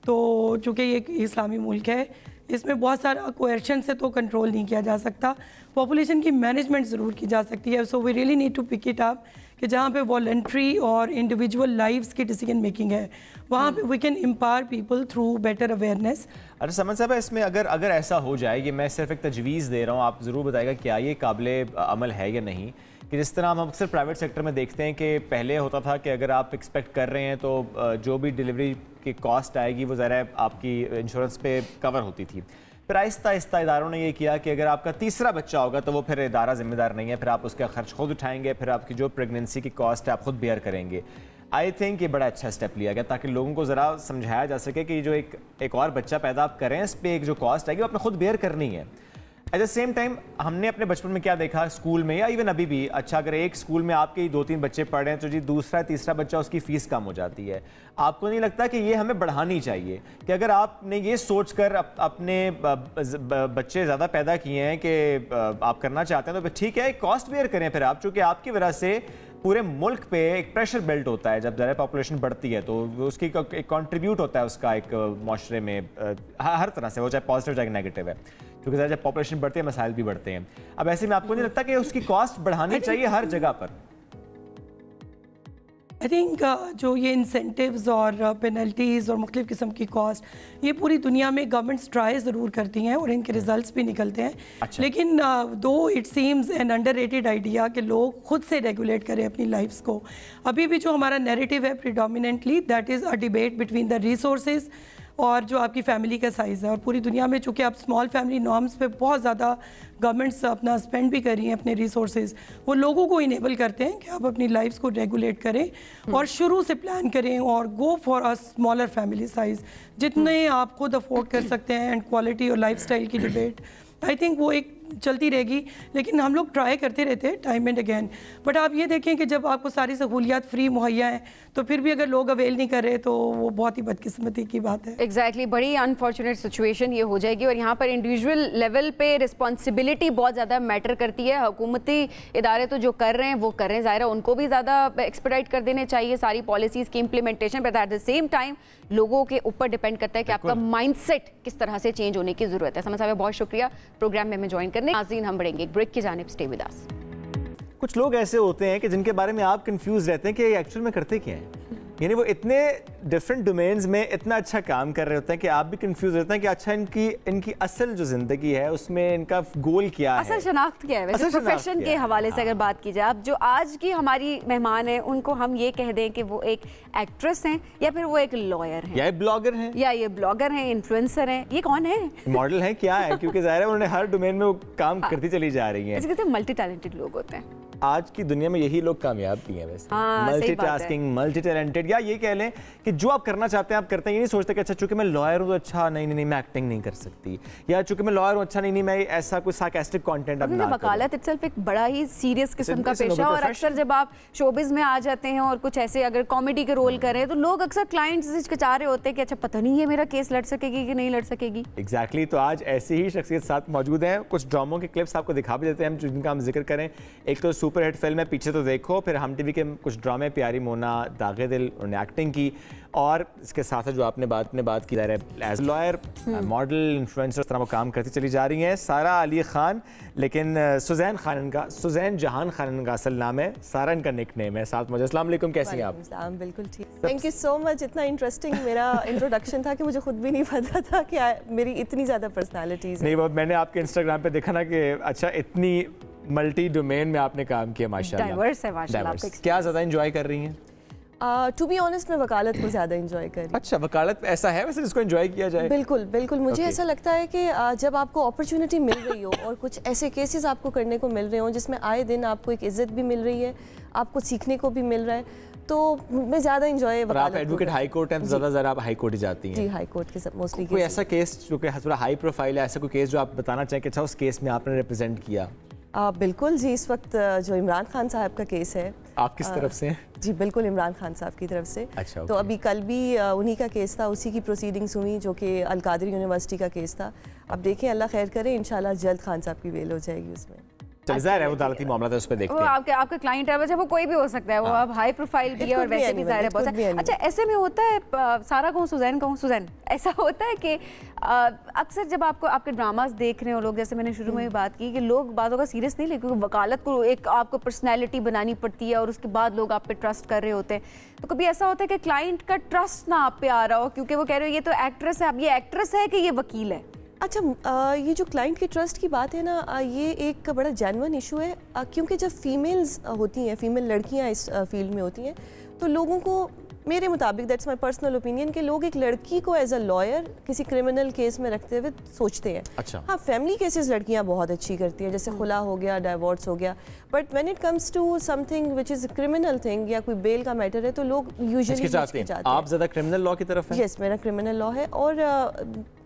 तो चूँकि ये एक इस्लामी मुल्क है, इसमें बहुत सारा कोएर्शन से तो कंट्रोल नहीं किया जा सकता। पॉपुलेशन की मैनेजमेंट ज़रूर की जा सकती है। So we really need to pick it up कि जहाँ पे वॉलंट्री और इंडिविजुअल लाइव्स की डिसीजन मेकिंग है, वहाँ पे we can empower people through better awareness. अरे समझ साहब, इसमें अगर ऐसा हो जाए, ये मैं सिर्फ एक तजवीज़ दे रहा हूँ, आप ज़रूर बताएगा क्या ये काबिले अमल है या नहीं, कि जिस तरह हम अक्सर प्राइवेट सेक्टर में देखते हैं कि पहले होता था कि अगर आप एक्सपेक्ट कर रहे हैं तो जो भी डिलीवरी की कॉस्ट आएगी वो ज़रा आपकी इंश्योरेंस पे कवर होती थी। फिर आहिस्ता आहिस्ता इदारों ने ये किया कि अगर आपका तीसरा बच्चा होगा तो वो फिर इदारा ज़िम्मेदार नहीं है, फिर आप उसका खर्च खुद उठाएंगे, फिर आपकी जो प्रेगनेंसी की कॉस्ट है आप खुद बेयर करेंगे। आई थिंक ये बड़ा अच्छा स्टेप लिया गया ताकि लोगों को ज़रा समझाया जा सके कि जो एक और बच्चा पैदा आप करें, इस पर एक जो कॉस्ट आएगी वो आपने खुद बेयर करनी है। एट द सेम टाइम हमने अपने बचपन में क्या देखा स्कूल में या इवन अभी भी, अच्छा अगर एक स्कूल में आपके ही 2-3 बच्चे पढ़ रहे हैं तो जी दूसरा तीसरा बच्चा उसकी फ़ीस कम हो जाती है। आपको नहीं लगता कि ये हमें बढ़ानी चाहिए कि अगर आपने ये सोचकर अपने बच्चे ज़्यादा पैदा किए हैं कि आप करना चाहते हैं तो ठीक है, कॉस्ट बेयर करें फिर आप, चूँकि आपकी वजह से पूरे मुल्क पे एक प्रेशर बिल्ट होता है। जब ज़रा पॉपुलेशन बढ़ती है तो उसकी एक कंट्रीब्यूट होता है उसका एक माशरे में हर तरह से, वो चाहे पॉजिटिव चाहे नेगेटिव है, क्योंकि ज़रा जब पॉपुलेशन बढ़ती है मसाइल भी बढ़ते हैं। अब ऐसे में आपको नहीं लगता कि उसकी कॉस्ट बढ़ानी चाहिए हर जगह पर? आई थिंक जो ये इंसेंटिव्स और पेनल्टीज़ और मुख्तलिफ़ किस्म की कॉस्ट, ये पूरी दुनिया में गवर्नमेंट्स ट्राई ज़रूर करती हैं और इनके रिजल्ट्स भी निकलते हैं। अच्छा। लेकिन दो it seems N underrated idea कि लोग खुद से रेगुलेट करें अपनी लाइफ्स को। अभी भी जो हमारा नैरेटिव है predominantly that is a debate between the resources और जो आपकी फैमिली का साइज़ है। और पूरी दुनिया में चूँकि आप स्मॉल फैमिली नॉर्म्स पे बहुत ज़्यादा गवर्नमेंट्स अपना स्पेंड भी कर रही हैं अपने रिसोर्सेज, वो लोगों को इनेबल करते हैं कि आप अपनी लाइफ्स को रेगुलेट करें और शुरू से प्लान करें और go for a smaller family size, जितने आप खुद अफोर्ड कर सकते हैं। एंड क्वालिटी और लाइफस्टाइल की डिबेट आई थिंक वो एक चलती रहेगी, लेकिन हम लोग ट्राई करते रहते हैं टाइम एंड अगेन। बट आप ये देखें कि जब आपको सारी सहूलियात फ्री मुहैया हैं तो फिर भी अगर लोग अवेल नहीं कर रहे तो वो बहुत ही बदकिस्मती की बात है। एग्जैक्टली, बड़ी अनफॉर्चुनेट सिचुएशन ये हो जाएगी और यहाँ पर इंडिविजुअल लेवल पे रिस्पॉन्सिबिलिटी बहुत ज़्यादा मैटर करती है। हुकूमती इदारे तो जो कर रहे हैं वो कर रहे हैं, ज़ाहिर है उनको भी ज़्यादा एक्सपेडाइट कर देने चाहिए सारी पॉलिसीज़ की implementation, but at the same time लोगों के ऊपर डिपेंड करता है कि आपका माइंडसेट किस तरह से चेंज होने की ज़रूरत है। समझ साहब बहुत शुक्रिया प्रोग्राम में हमें ज्वाइन करने। नाज़रीन, हम बढ़ेंगे एक ब्रेक की जानिब, स्टे विद अस। कुछ लोग ऐसे होते हैं कि जिनके बारे में आप कंफ्यूज रहते हैं कि एक्चुअल में करते क्या हैं। यानी वो इतने डिफरेंट डोमेन्स में इतना अच्छा काम कर रहे होते हैं कि आप भी कंफ्यूज रहते हैं कि अच्छा इनकी असल जो जिंदगी है उसमें इनका गोल क्या है, असल शनाख्त क्या है। वैसे प्रोफेशन के हवाले से अगर बात की जाए, अब जो आज की हमारी मेहमान है उनको हम ये कह दें कि वो एक एक्ट्रेस हैं या फिर वो एक लॉयर हैं या ब्लॉगर हैं या ये ब्लॉगर हैं, इन्फ्लुएंसर हैं, ये कौन है? मॉडल है, क्या है? क्योंकि जाहिर है उन्होंने हर डोमेन में वो काम करती चली जा रही हैं। जैसे कहते हैं मल्टी टैलेंटेड लोग होते हैं। आज की दुनिया में यही लोग कामयाब भी हैं वैसे। मल्टीटास्किंग, मल्टी टैलेंटेड, या ये कह लें कि जो आप करना चाहते हैं आप करते हैं। ये नहीं सोचते कि अच्छा चूंकि मैं लॉयर हूँ तो अच्छा नहीं मैं एक्टिंग नहीं कर सकती, या चूंकि मैं लॉयर हूँ अच्छा नहीं मैं ऐसा कोई सार्कास्टिक कंटेंट अब ना करूं। वकालत इटसेल्फ एक बड़ा ही सीरियस किस्म का पेशा, और अक्सर जब आप शोबिज में आ जाते हैं और कुछ ऐसे अगर कॉमेडी के रोल कर रहे हैं तो लोग अक्सर क्लाइंट्स हिचकिचा रहे होते हैं कि अच्छा पता नहीं ये मेरा केस लड़ सकेगी कि नहीं लड़ सकेगी। एग्जैक्टली तो आज ऐसी ही शख्सियत साथ मौजूद हैं। कुछ ड्रामों के क्लिप्स आपको दिखा भी देते हैं जिनका हम जिक्र करें। एक तो सुपर हिट फिल्म है पीछे तो देखो, फिर हम टीवी के कुछ ड्रामे प्यारी मोना, दागे दिल, उन्होंने एक्टिंग की, और इसके साथ जो आपने बात की एज लॉयर, मॉडल, इन्फ्लुएंसर, इस तरह वो काम करती चली जा रही हैं। सारा अली खान, लेकिन सुजैन जहान खान इनका असल नाम है, सारा इनका निक नेम है। साथ मुझे अस्सलाम वालेकुम, कैसी हैं आप? बिल्कुल ठीक, थैंक यू सो मच। इतना इंटरेस्टिंग मेरा इंट्रोडक्शन था कि मुझे खुद भी नहीं पता था कि मेरी इतनी ज़्यादा पर्सनैलिटीज़। नहीं, वो मैंने आपके इंस्टाग्राम पे देखा ना कि अच्छा इतनी मल्टी डोमेन में आपने काम किया, माशाल्लाह। डाइवर्स है माशाल्लाह। क्या ज़्यादा एंजॉय कर रही हैं? टू बी ऑनेस्ट मैं वकालत को ज़्यादा इंजॉय कर रही हूँ। अच्छा, वकालत ऐसा है वैसे जिसको एंजॉय किया जाए? बिल्कुल बिल्कुल, मुझे ऐसा लगता है कि जब आपको अपॉर्चुनिटी मिल रही हो और कुछ ऐसे केसेस आपको करने को मिल रहे हो जिसमें आए दिन आपको एक इज्जत भी मिल रही है, आपको सीखने को भी मिल रहा है, तो मैं ज़्यादा इंजॉय वकालत। आप एडवोकेट हाई कोर्ट हैं तो ज़्यादा आप हाई कोर्ट ही जाती हैं? जी, हाई कोर्ट के सब मोस्टली। कोई ऐसा केस जो कि थोड़ा हाई प्रोफाइल है, ऐसा कोई केस जो आप बताना चाहें कि अच्छा उस केस में आपने रिप्रेजेंट किया? बिल्कुल जी, इस वक्त जो इमरान खान साहब का केस है। आप किस तरफ से? जी बिल्कुल, इमरान खान साहब की तरफ से। अच्छा, तो अभी कल भी उन्हीं का केस था, उसी की प्रोसीडिंग्स हुई जो कि अल-कादरी यूनिवर्सिटी का केस था। अब देखें, अल्लाह खैर करे, इंशाल्लाह जल्द खान साहब की बेल हो जाएगी उसमें। ज़ाहिर है वो अदालती मामला था, उस पे देखते हैं। वो आपका क्लाइंट है, वजह वो कोई भी हो सकता है, वो अब हाई प्रोफाइल भी है और वैसे भी ज़ाहिर है बहुत है। अच्छा, ऐसे में होता है, सारा कहूँ सुजैन, ऐसा होता है कि अक्सर जब आपको आपके ड्रामास देख रहे हो लोग, जैसे मैंने शुरू में भी बात की कि लोग बातों का सीरियस नहीं ले, क्योंकि वकालत को एक आपको पर्सनैलिटी बनानी पड़ती है और उसके बाद लोग आप पे ट्रस्ट कर रहे होते हैं। तो कभी ऐसा होता है कि क्लाइंट का ट्रस्ट ना आप पे आ रहा हो क्योंकि वो कह रहे हो ये तो एक्ट्रेस है, अब ये एक्ट्रेस है कि ये वकील है? अच्छा, ये जो क्लाइंट की ट्रस्ट की बात है ना, ये एक बड़ा जेन्युइन इशू है, क्योंकि जब फीमेल्स होती हैं, फीमेल लड़कियां इस फील्ड में होती हैं, तो लोगों को, मेरे मुताबिक, दैट्स माय पर्सनल ओपिनियन, कि लोग एक लड़की को एज अ लॉयर किसी क्रिमिनल केस में रखते हुए सोचते हैं। अच्छा। हाँ, फैमिली केसेस लड़कियां बहुत अच्छी करती हैं, जैसे खुला हो गया, डाइवोर्स हो गया, but when it comes to something which is criminal thing या कोई बेल का मैटर है तो लोग यूजुअली चाहते हैं। आप ज़्यादा क्रिमिनल लॉ की तरफ हैं? यस, मेरा क्रिमिनल लॉ है, और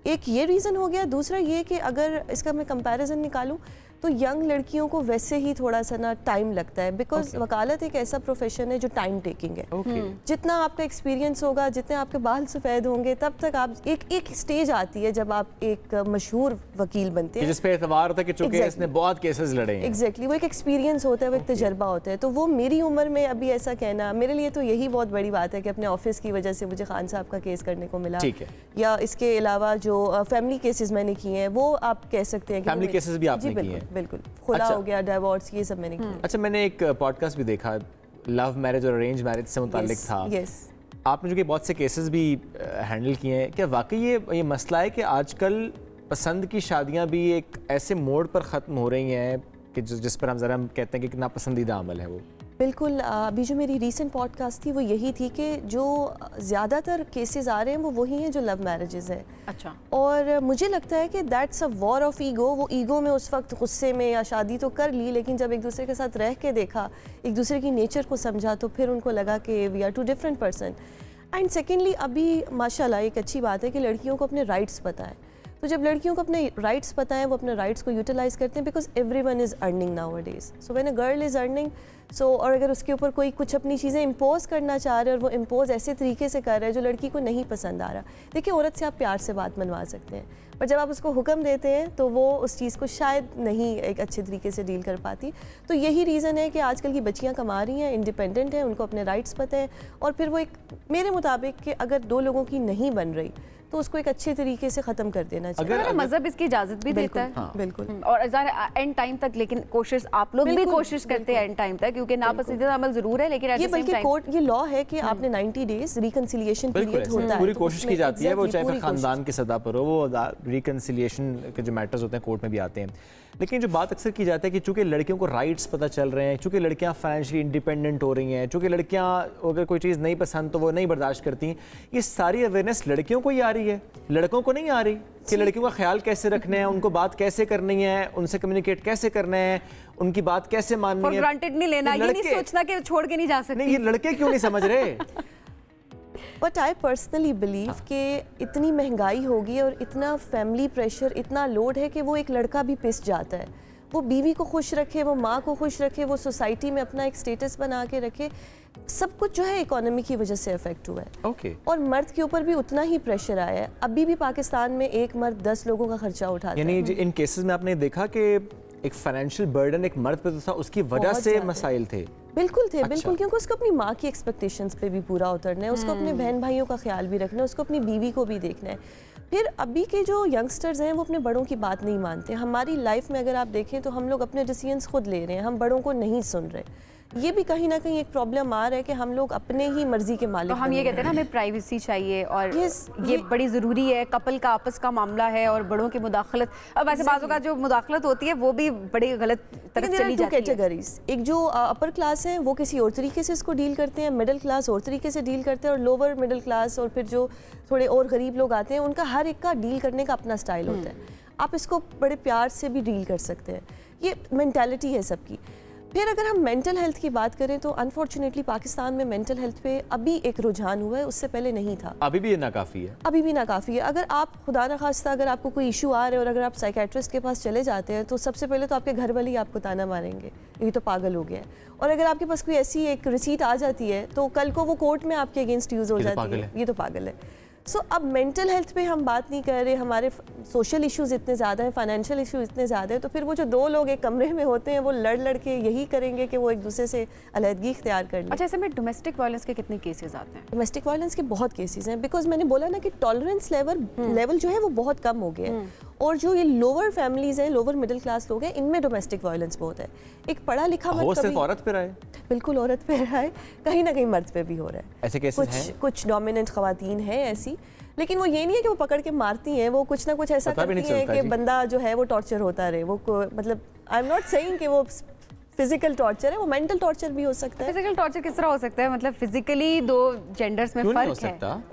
एक ये रीज़न हो गया। दूसरा ये कि अगर इसका मैं कंपैरिजन निकालूं तो यंग लड़कियों को वैसे ही थोड़ा सा ना टाइम लगता है, बिकॉज वकालत एक ऐसा प्रोफेशन है जो टाइम टेकिंग है। जितना आपका एक्सपीरियंस होगा, जितने आपके बाल सफ़ेद होंगे, तब तक आप एक स्टेज आती है जब आप एक मशहूर वकील बनते हैं, जिस पे एतबार होता है कि चूंकि इसने बहुत केसेस लड़े हैं। एग्जैक्टली, वो एक एक्सपीरियंस होता है, वो एक तजर्बा होता है। तो वो मेरी उम्र में अभी ऐसा कहना मेरे लिए तो यही बहुत बड़ी बात है कि अपने ऑफिस की वजह से मुझे खान साहब का केस करने को मिला, या इसके अलावा जो फैमिली केसेस मैंने किए हैं, वो आप कह सकते हैं कि फैमिली केसेस भी आपने किए हैं? बिल्कुल, खुला हो गया, डाइवोर्स, ये सब मैंने किया। अच्छा, मैंने एक पॉडकास्ट भी देखा, लव मैरिज और अरेंज मैरिज से मुताल्लिक था। आपने जो कि बहुत से केसेस भी हैंडल किए हैं, क्या वाकई ये मसला है कि आजकल पसंद की शादियां भी एक ऐसे मोड़ पर ख़त्म हो रही हैं कि जिस पर हम ज़रा कहते हैं कि कितना पसंदीदा अमल है वो? बिल्कुल, अभी जो मेरी रीसेंट पॉडकास्ट थी वो यही थी कि जो ज़्यादातर केसेस आ रहे हैं वो वही हैं जो लव मैरिजेस है। अच्छा। और मुझे लगता है कि that's a war of ego. वो ईगो में उस वक्त गुस्से में या शादी तो कर ली, लेकिन जब एक दूसरे के साथ रह के देखा, एक दूसरे की नेचर को समझा, तो फिर उनको लगा कि we are two different person. And secondly, अभी माशाल्लाह एक अच्छी बात है कि लड़कियों को अपने राइट्स पता है। तो जब लड़कियों को अपने राइट्स पता है, वो अपने राइट्स को यूटिलाइज़ करते हैं, because everyone is earning nowadays. So when a girl is earning, और अगर उसके ऊपर कोई कुछ अपनी चीज़ें इम्पोज करना चाह रहा है और वो इम्पोज ऐसे तरीके से कर रहा है जो लड़की को नहीं पसंद आ रहा, देखिए, औरत से आप प्यार से बात मनवा सकते हैं, पर जब आप उसको हुक्म देते हैं तो वो उस चीज़ को शायद नहीं एक अच्छे तरीके से डील कर पाती। तो यही रीज़न है कि आजकल की बच्चियाँ कमा रही हैं, इंडिपेंडेंट हैं, उनको अपने राइट्स पता है, और फिर वो एक, मेरे मुताबिक, कि अगर दो लोगों की नहीं बन रही तो उसको एक अच्छे तरीके से ख़त्म कर देना चाहिए। अगर मजहब इसकी इजाज़त भी देता है, हाँ। बिल्कुल। और एंड टाइम तक, लेकिन कोशिश आप लोग भी कोशिश करते हैं एंड टाइम तक, क्योंकि नापसंदीदा अमल ज़रूर है, लेकिन ये बल्कि कोर्ट ये लॉ है कि आपने 90 डेज रिकंसिलिएशन पीरियड होता है, पूरी कोशिश की जाती है, वो चाहे खानदान की सतह पर हो, वो रिकंसिलिएशन के जो मैटर्स होते हैं कोर्ट में भी आते हैं। लेकिन जो बात अक्सर की जाती है कि चूंकि लड़कियों को राइट्स पता चल रहे हैं, चूंकि लड़कियां फाइनेंशियली इंडिपेंडेंट हो रही हैं, चूंकि लड़कियां अगर कोई चीज़ नहीं पसंद तो वो नहीं बर्दाश्त करती, ये सारी अवेयरनेस लड़कियों को ही आ रही है, लड़कों को नहीं आ रही कि लड़कियों का ख्याल कैसे रखना है, उनको बात कैसे करनी है, उनसे कम्युनिकेट कैसे करना है, उनकी बात कैसे माननी है। ग्रांटेड नहीं लेना, ये नहीं सोचना कि छोड़ के नहीं जा सकते। नहीं, ये लड़के क्यों नहीं समझ रहे? बट आई पर्सनली बिलीव कि इतनी महंगाई होगी और इतना फैमिली प्रेशर, इतना लोड है कि वो एक लड़का भी पिस जाता है। वो बीवी को खुश रखे, वो माँ को खुश रखे, वो सोसाइटी में अपना एक स्टेटस बना के रखे, सब कुछ जो है इकोनॉमी की वजह से अफेक्ट हुआ है। Okay. और मर्द के ऊपर भी उतना ही प्रेशर आया है। अभी भी पाकिस्तान में एक मर्द 10 लोगों का खर्चा उठाता है। यानी इन केसेस में आपने देखा कि एक फाइनेंशियल बर्डन एक मर्द पे तो था, उसकी वजह से मसाइल थे। बिल्कुल थे, बिल्कुल, क्योंकि उसको अपनी माँ की एक्सपेक्टेशंस पे भी पूरा उतरना है, उसको अपने बहन भाइयों का ख्याल भी रखना है, उसको अपनी बीवी को भी देखना है। फिर अभी के जो यंगस्टर्स हैं वो अपने बड़ों की बात नहीं मानते। हमारी लाइफ में अगर आप देखें तो हम लोग अपने डिसीजंस खुद ले रहे हैं, हम बड़ों को नहीं सुन रहे। ये भी कहीं ना कहीं एक प्रॉब्लम आ रहा है कि हम लोग अपने ही मर्जी के मालिक। तो हम ये कहते हैं ना, हमें प्राइवेसी चाहिए और ये बड़ी ज़रूरी है, कपल का आपस का मामला है और बड़ों की मुदाखलत। अब ऐसे बाज़ों का जो मुदाखलत होती है वो भी बड़ी गलत तरफ चली जाती है। कैटेगरीज, एक जो अपर क्लास है वो किसी और तरीके से इसको डील करते हैं, मिडिल क्लास और तरीके से डील करते हैं, और लोअर मिडिल क्लास और फिर जो थोड़े और गरीब लोग आते हैं उनका हर एक का डील करने का अपना स्टाइल होता है। आप इसको बड़े प्यार से भी डील कर सकते हैं, ये मेंटालिटी है सबकी। फिर अगर हम मेंटल हेल्थ की बात करें तो अनफॉर्चुनेटली पाकिस्तान में मेंटल हेल्थ पे अभी एक रुझान हुआ है, उससे पहले नहीं था। अभी भी ये नाकाफ़ी है, अभी भी नाकाफ़ी है। अगर आप खुदा न खास्ता अगर आपको कोई इशू आ रहा है और अगर आप साइकेट्रिस्ट के पास चले जाते हैं तो सबसे पहले तो आपके घर वाले ही आपको ताना मारेंगे, ये तो पागल हो गया है। और अगर आपके पास कोई ऐसी एक रिसीट आ जाती है तो कल को वो कोर्ट में आपके अगेंस्ट यूज़ हो जाती है, ये तो पागल है। सो अब मेंटल हेल्थ पे हम बात नहीं कर रहे, हमारे सोशल इश्यूज इतने ज़्यादा हैं, फाइनेंशियल इशू इतने ज़्यादा हैं, तो फिर वो जो दो लोग एक कमरे में होते हैं वो लड़ के यही करेंगे कि वो एक दूसरे से अलहदगी इख्तियार कर लें। अच्छा, ऐसे में डोमेस्टिक वायलेंस के कितने केसेस आते हैं? डोमेस्टिक वायलेंस के बहुत केसेस हैं, बिकॉज मैंने बोला ना कि टॉलरेंस लेवल जो है वो बहुत कम हो गया है। और जो ये लोअर फैमिलीज हैं, लोअर मिडिल क्लास लोग हैं, इनमें डोमेस्टिक वायलेंस बहुत है। एक पढ़ा लिखा मर्द सिर्फ औरत पे रहा है, बिल्कुल औरत पे रहा है, कहीं ना कहीं मर्द पे भी हो रहा है। ऐसे केसेस हैं? कुछ डोमिनेंट खवातीन हैं ऐसी, लेकिन वो ये नहीं है कि वो पकड़ के मारती हैं, वो कुछ ना कुछ ऐसा करती हैं कि बंदा जो है वो टॉर्चर होता रहे। वो मतलब आई एम नॉट सेइंग कि वो फिजिकल टॉर्चर है, वो मेंटल टॉर्चर भी हो सकता है। फिजिकल टॉर्चर किस तरह हो सकता है? मतलब फिजिकली दो जेंडर्स में फर्क है,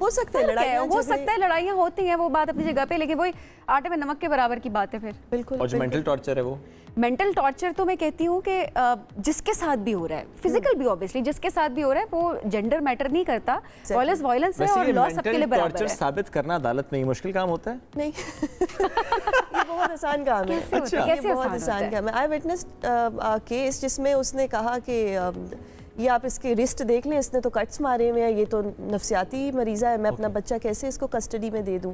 हो सकता है, लड़ाइयाँ हो सकता है, लड़ाइयाँ होती हैं, वो बात अपनी जगह पे, लेकिन वही आटे में नमक के बराबर की बात है फिर। बिल्कुल। और जो मेंटल टॉर्चर है, वो मेंटल टॉर्चर तो मैं कहती हूँ कि जिसके साथ भी हो रहा है, फिजिकल भी ऑब्वियसली जिसके साथ भी हो रहा है, वो जेंडर मैटर नहीं करता, वायलेंस वायलेंस है और लॉ सबके लिए बराबर है। टॉर्चर साबित करना अदालत में ही मुश्किल काम होता है? नहीं ये बहुत आसान काम है। कैसे बहुत आसान काम है। आई विटनेस्ड केस जिसमें उसने कहा कि ये आप इसके रिस्ट देख लें, इसने तो कट्स मारे हुए हैं, ये तो नफ्सियाती मरीज़ा है, मैं अपना बच्चा कैसे इसको कस्टडी में दे दूँ।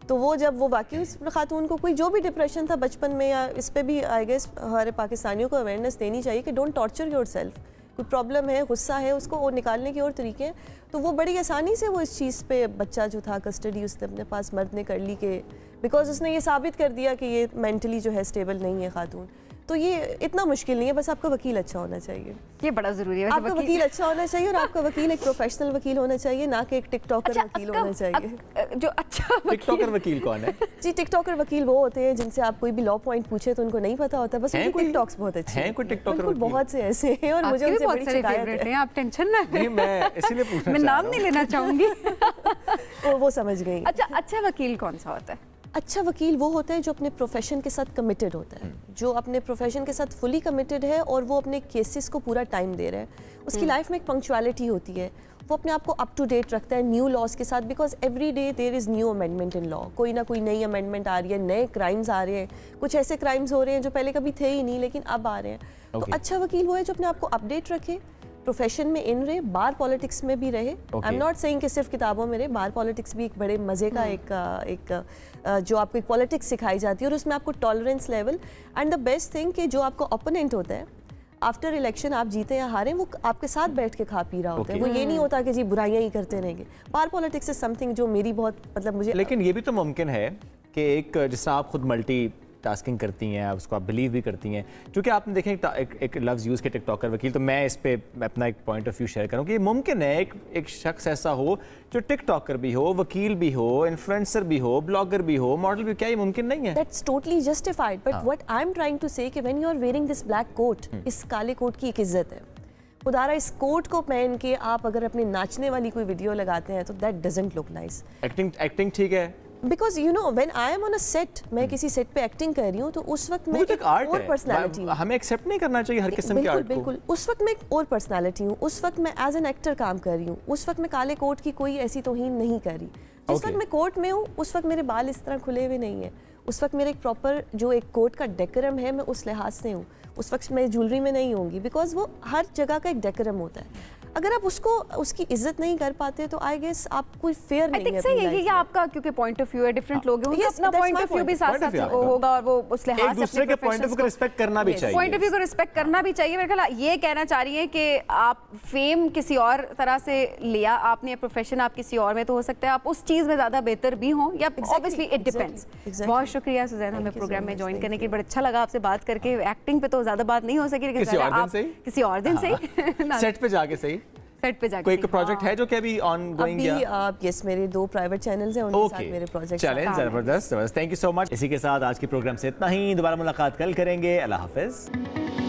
तो वो जब वो वाकई उस खातून को कोई जो भी डिप्रेशन था बचपन में, या इस पे भी आई गेस हमारे पाकिस्तानियों को अवेयरनेस देनी चाहिए कि डोंट टॉर्चर योरसेल्फ। कोई प्रॉब्लम है, गुस्सा है, उसको वो निकालने के और तरीके हैं। तो वो बड़ी आसानी से वो इस चीज़ पे बच्चा जो था कस्टडी उसने अपने पास मर्द ने कर ली, कि बिकॉज उसने ये साबित कर दिया कि ये मेंटली जो है स्टेबल नहीं है खातून। तो ये इतना मुश्किल नहीं है, बस आपका वकील अच्छा होना चाहिए। ये बड़ा ज़रूरी है, आपका वकील अच्छा होना चाहिए, और आपका वकील एक प्रोफेशनल वकील होना चाहिए, ना कि एक टिकटॉकर वकील होना चाहिए। जो अच्छा टिकटॉकर वकील कौन है? जी, टिकटॉकर वकील वो होते हैं जिनसे आप कोई भी लॉ पॉइंट पूछे तो उनको नहीं पता होता, बस उनकी टिकटॉक्स बहुत अच्छे हैं। कोई टिकटॉकर वकील? बहुत से ऐसे हैं, और मुझे उनसे बड़ी शिकायत है। आप टेंशन ना लें, मैं इसीलिए पूछना मैं नाम नहीं लेना चाहूँगी। वो समझ गई। अच्छा वकील कौन सा होता है? अच्छा वकील वो होता है जो अपने प्रोफेशन के साथ कमिटेड होता है, जो अपने प्रोफेशन के साथ फुली कमिटेड है और वो अपने केसेस को पूरा टाइम दे रहा है। उसकी लाइफ में एक पंक्चुअलिटी होती है, वो अपने आप को अप टू डेट रखता है न्यू लॉज के साथ, because every day there is new amendment in law. कोई ना कोई नई अमेंडमेंट आ रही है, नए क्राइम्स आ रहे हैं, कुछ ऐसे क्राइम्स हो रहे हैं जो पहले कभी थे ही नहीं लेकिन अब आ रहे हैं। तो अच्छा वकील वो है जो अपने आप को अपडेट रखे, प्रोफेशन में इन रहे, बार पॉलिटिक्स में भी रहे। आई एम नॉट सेइंग कि सिर्फ किताबों में रहे, बार पॉलिटिक्स भी एक बड़े मज़े का एक जो आपको एक पॉलिटिक्स सिखाई जाती है, और उसमें आपको tolerance level and the best thing कि जो आपका ओपोनेंट होता है आफ्टर इलेक्शन आप जीते या हारें, वो आपके साथ बैठ के खा पी रहा होता है। वो ये नहीं होता कि जी बुराइयां ही करते रहेंगे। पावर पॉलिटिक्स इज समथिंग जो मेरी बहुत मतलब मुझे, लेकिन ये भी तो मुमकिन है कि एक जिस तरह आप खुद मल्टी टास्किंग करती हैं, उसको आप बिलीव भी करती हैं, क्योंकि आपने देखें एक लफ्ज़ यूज़ के टिकटॉकर वकील, तो मैं इस पे अपना एक पॉइंट ऑफ व्यू शेयर करूँ कि ये मुमकिन है एक शख्स ऐसा हो जो टिकटॉकर भी हो, वकील भी हो, इन्फ्लुएंसर भी हो, ब्लॉगर भी हो, मॉडल भी, क्या ये मुमकिन नहीं है? That's totally justified, but what I am trying to say कि when you are wearing this black coat, इस काले कोट की एक इज्जत है। खुदारा इस कोट को पहन के आप अगर अपने नाचने वाली कोई वीडियो लगाते हैं तो that doesn't look nice. Acting ठीक है, because you know when I am on a set, मैं किसी सेट पे एक्टिंग कर रही हूँ तो उस वक्त मैं एक और पर्सनालिटी हूँ। हमें एक्सेप्ट नहीं करना चाहिए हर किस्म के आर्ट को। बिल्कुल, उस वक्त मैं एक और पर्सनालिटी हूँ, उस वक्त मैं एज एन एक्टर काम कर रही हूँ, उस वक्त मैं काले कोट की कोई ऐसी तौहीन नहीं कर रही। जिस वक्त मैं कोर्ट में हूँ उस वक्त मेरे बाल इस तरह खुले हुए नहीं है, उस वक्त मेरे एक प्रॉपर जो एक कोर्ट का डेकोरम है मैं उस लिहाज से हूँ, उस वक्त मैं ज्वेलरी में नहीं होंगी, बिकॉज वो हर जगह का एक डेकोरम होता है। अगर आप उसको उसकी इज्जत नहीं कर पाते तो आई गेस आप कोई फेयर नहीं है। सही है ये आपका, क्योंकि पॉइंट ऑफ व्यू है, डिफरेंट लोग हैं, उनका अपना पॉइंट ऑफ व्यू भी साथ-साथ होगा और वो उस लिहाज से एक दूसरे के पॉइंट ऑफ व्यू को रिस्पेक्ट करना भी चाहिए। पॉइंट ऑफ व्यू को रिस्पेक्ट करना भी चाहिए। मेरे ख्याल ये कहना चाह रही है कि आप फेम किसी और तरह से लिया, आपने प्रोफेशन आप किसी और में, तो हो सकता है आप उस चीज में ज्यादा बेहतर भी हों, या ऑब्वियसली इट डिपेंड्स। बहुत शुक्रिया सुजैन हमें प्रोग्राम में ज्वाइन करने के लिए, बड़ा अच्छा लगा आपसे बात करके। एक्टिंग पे तो ज्यादा बात नहीं हो सकी, लेकिन किसी और दिन सही सेट पे जाके सही, सेट पे जाके कोई प्रोजेक्ट है जो कि अभी ऑनगोइंग है? अभी यस, मेरे 2 प्राइवेट चैनल्स हैं, उनके साथ मेरे प्रोजेक्ट। चलें, जबरदस्त। Thank you so much. इसी के साथ आज के प्रोग्राम से इतना ही, दोबारा मुलाकात कल करेंगे। अल्लाह हाफिज।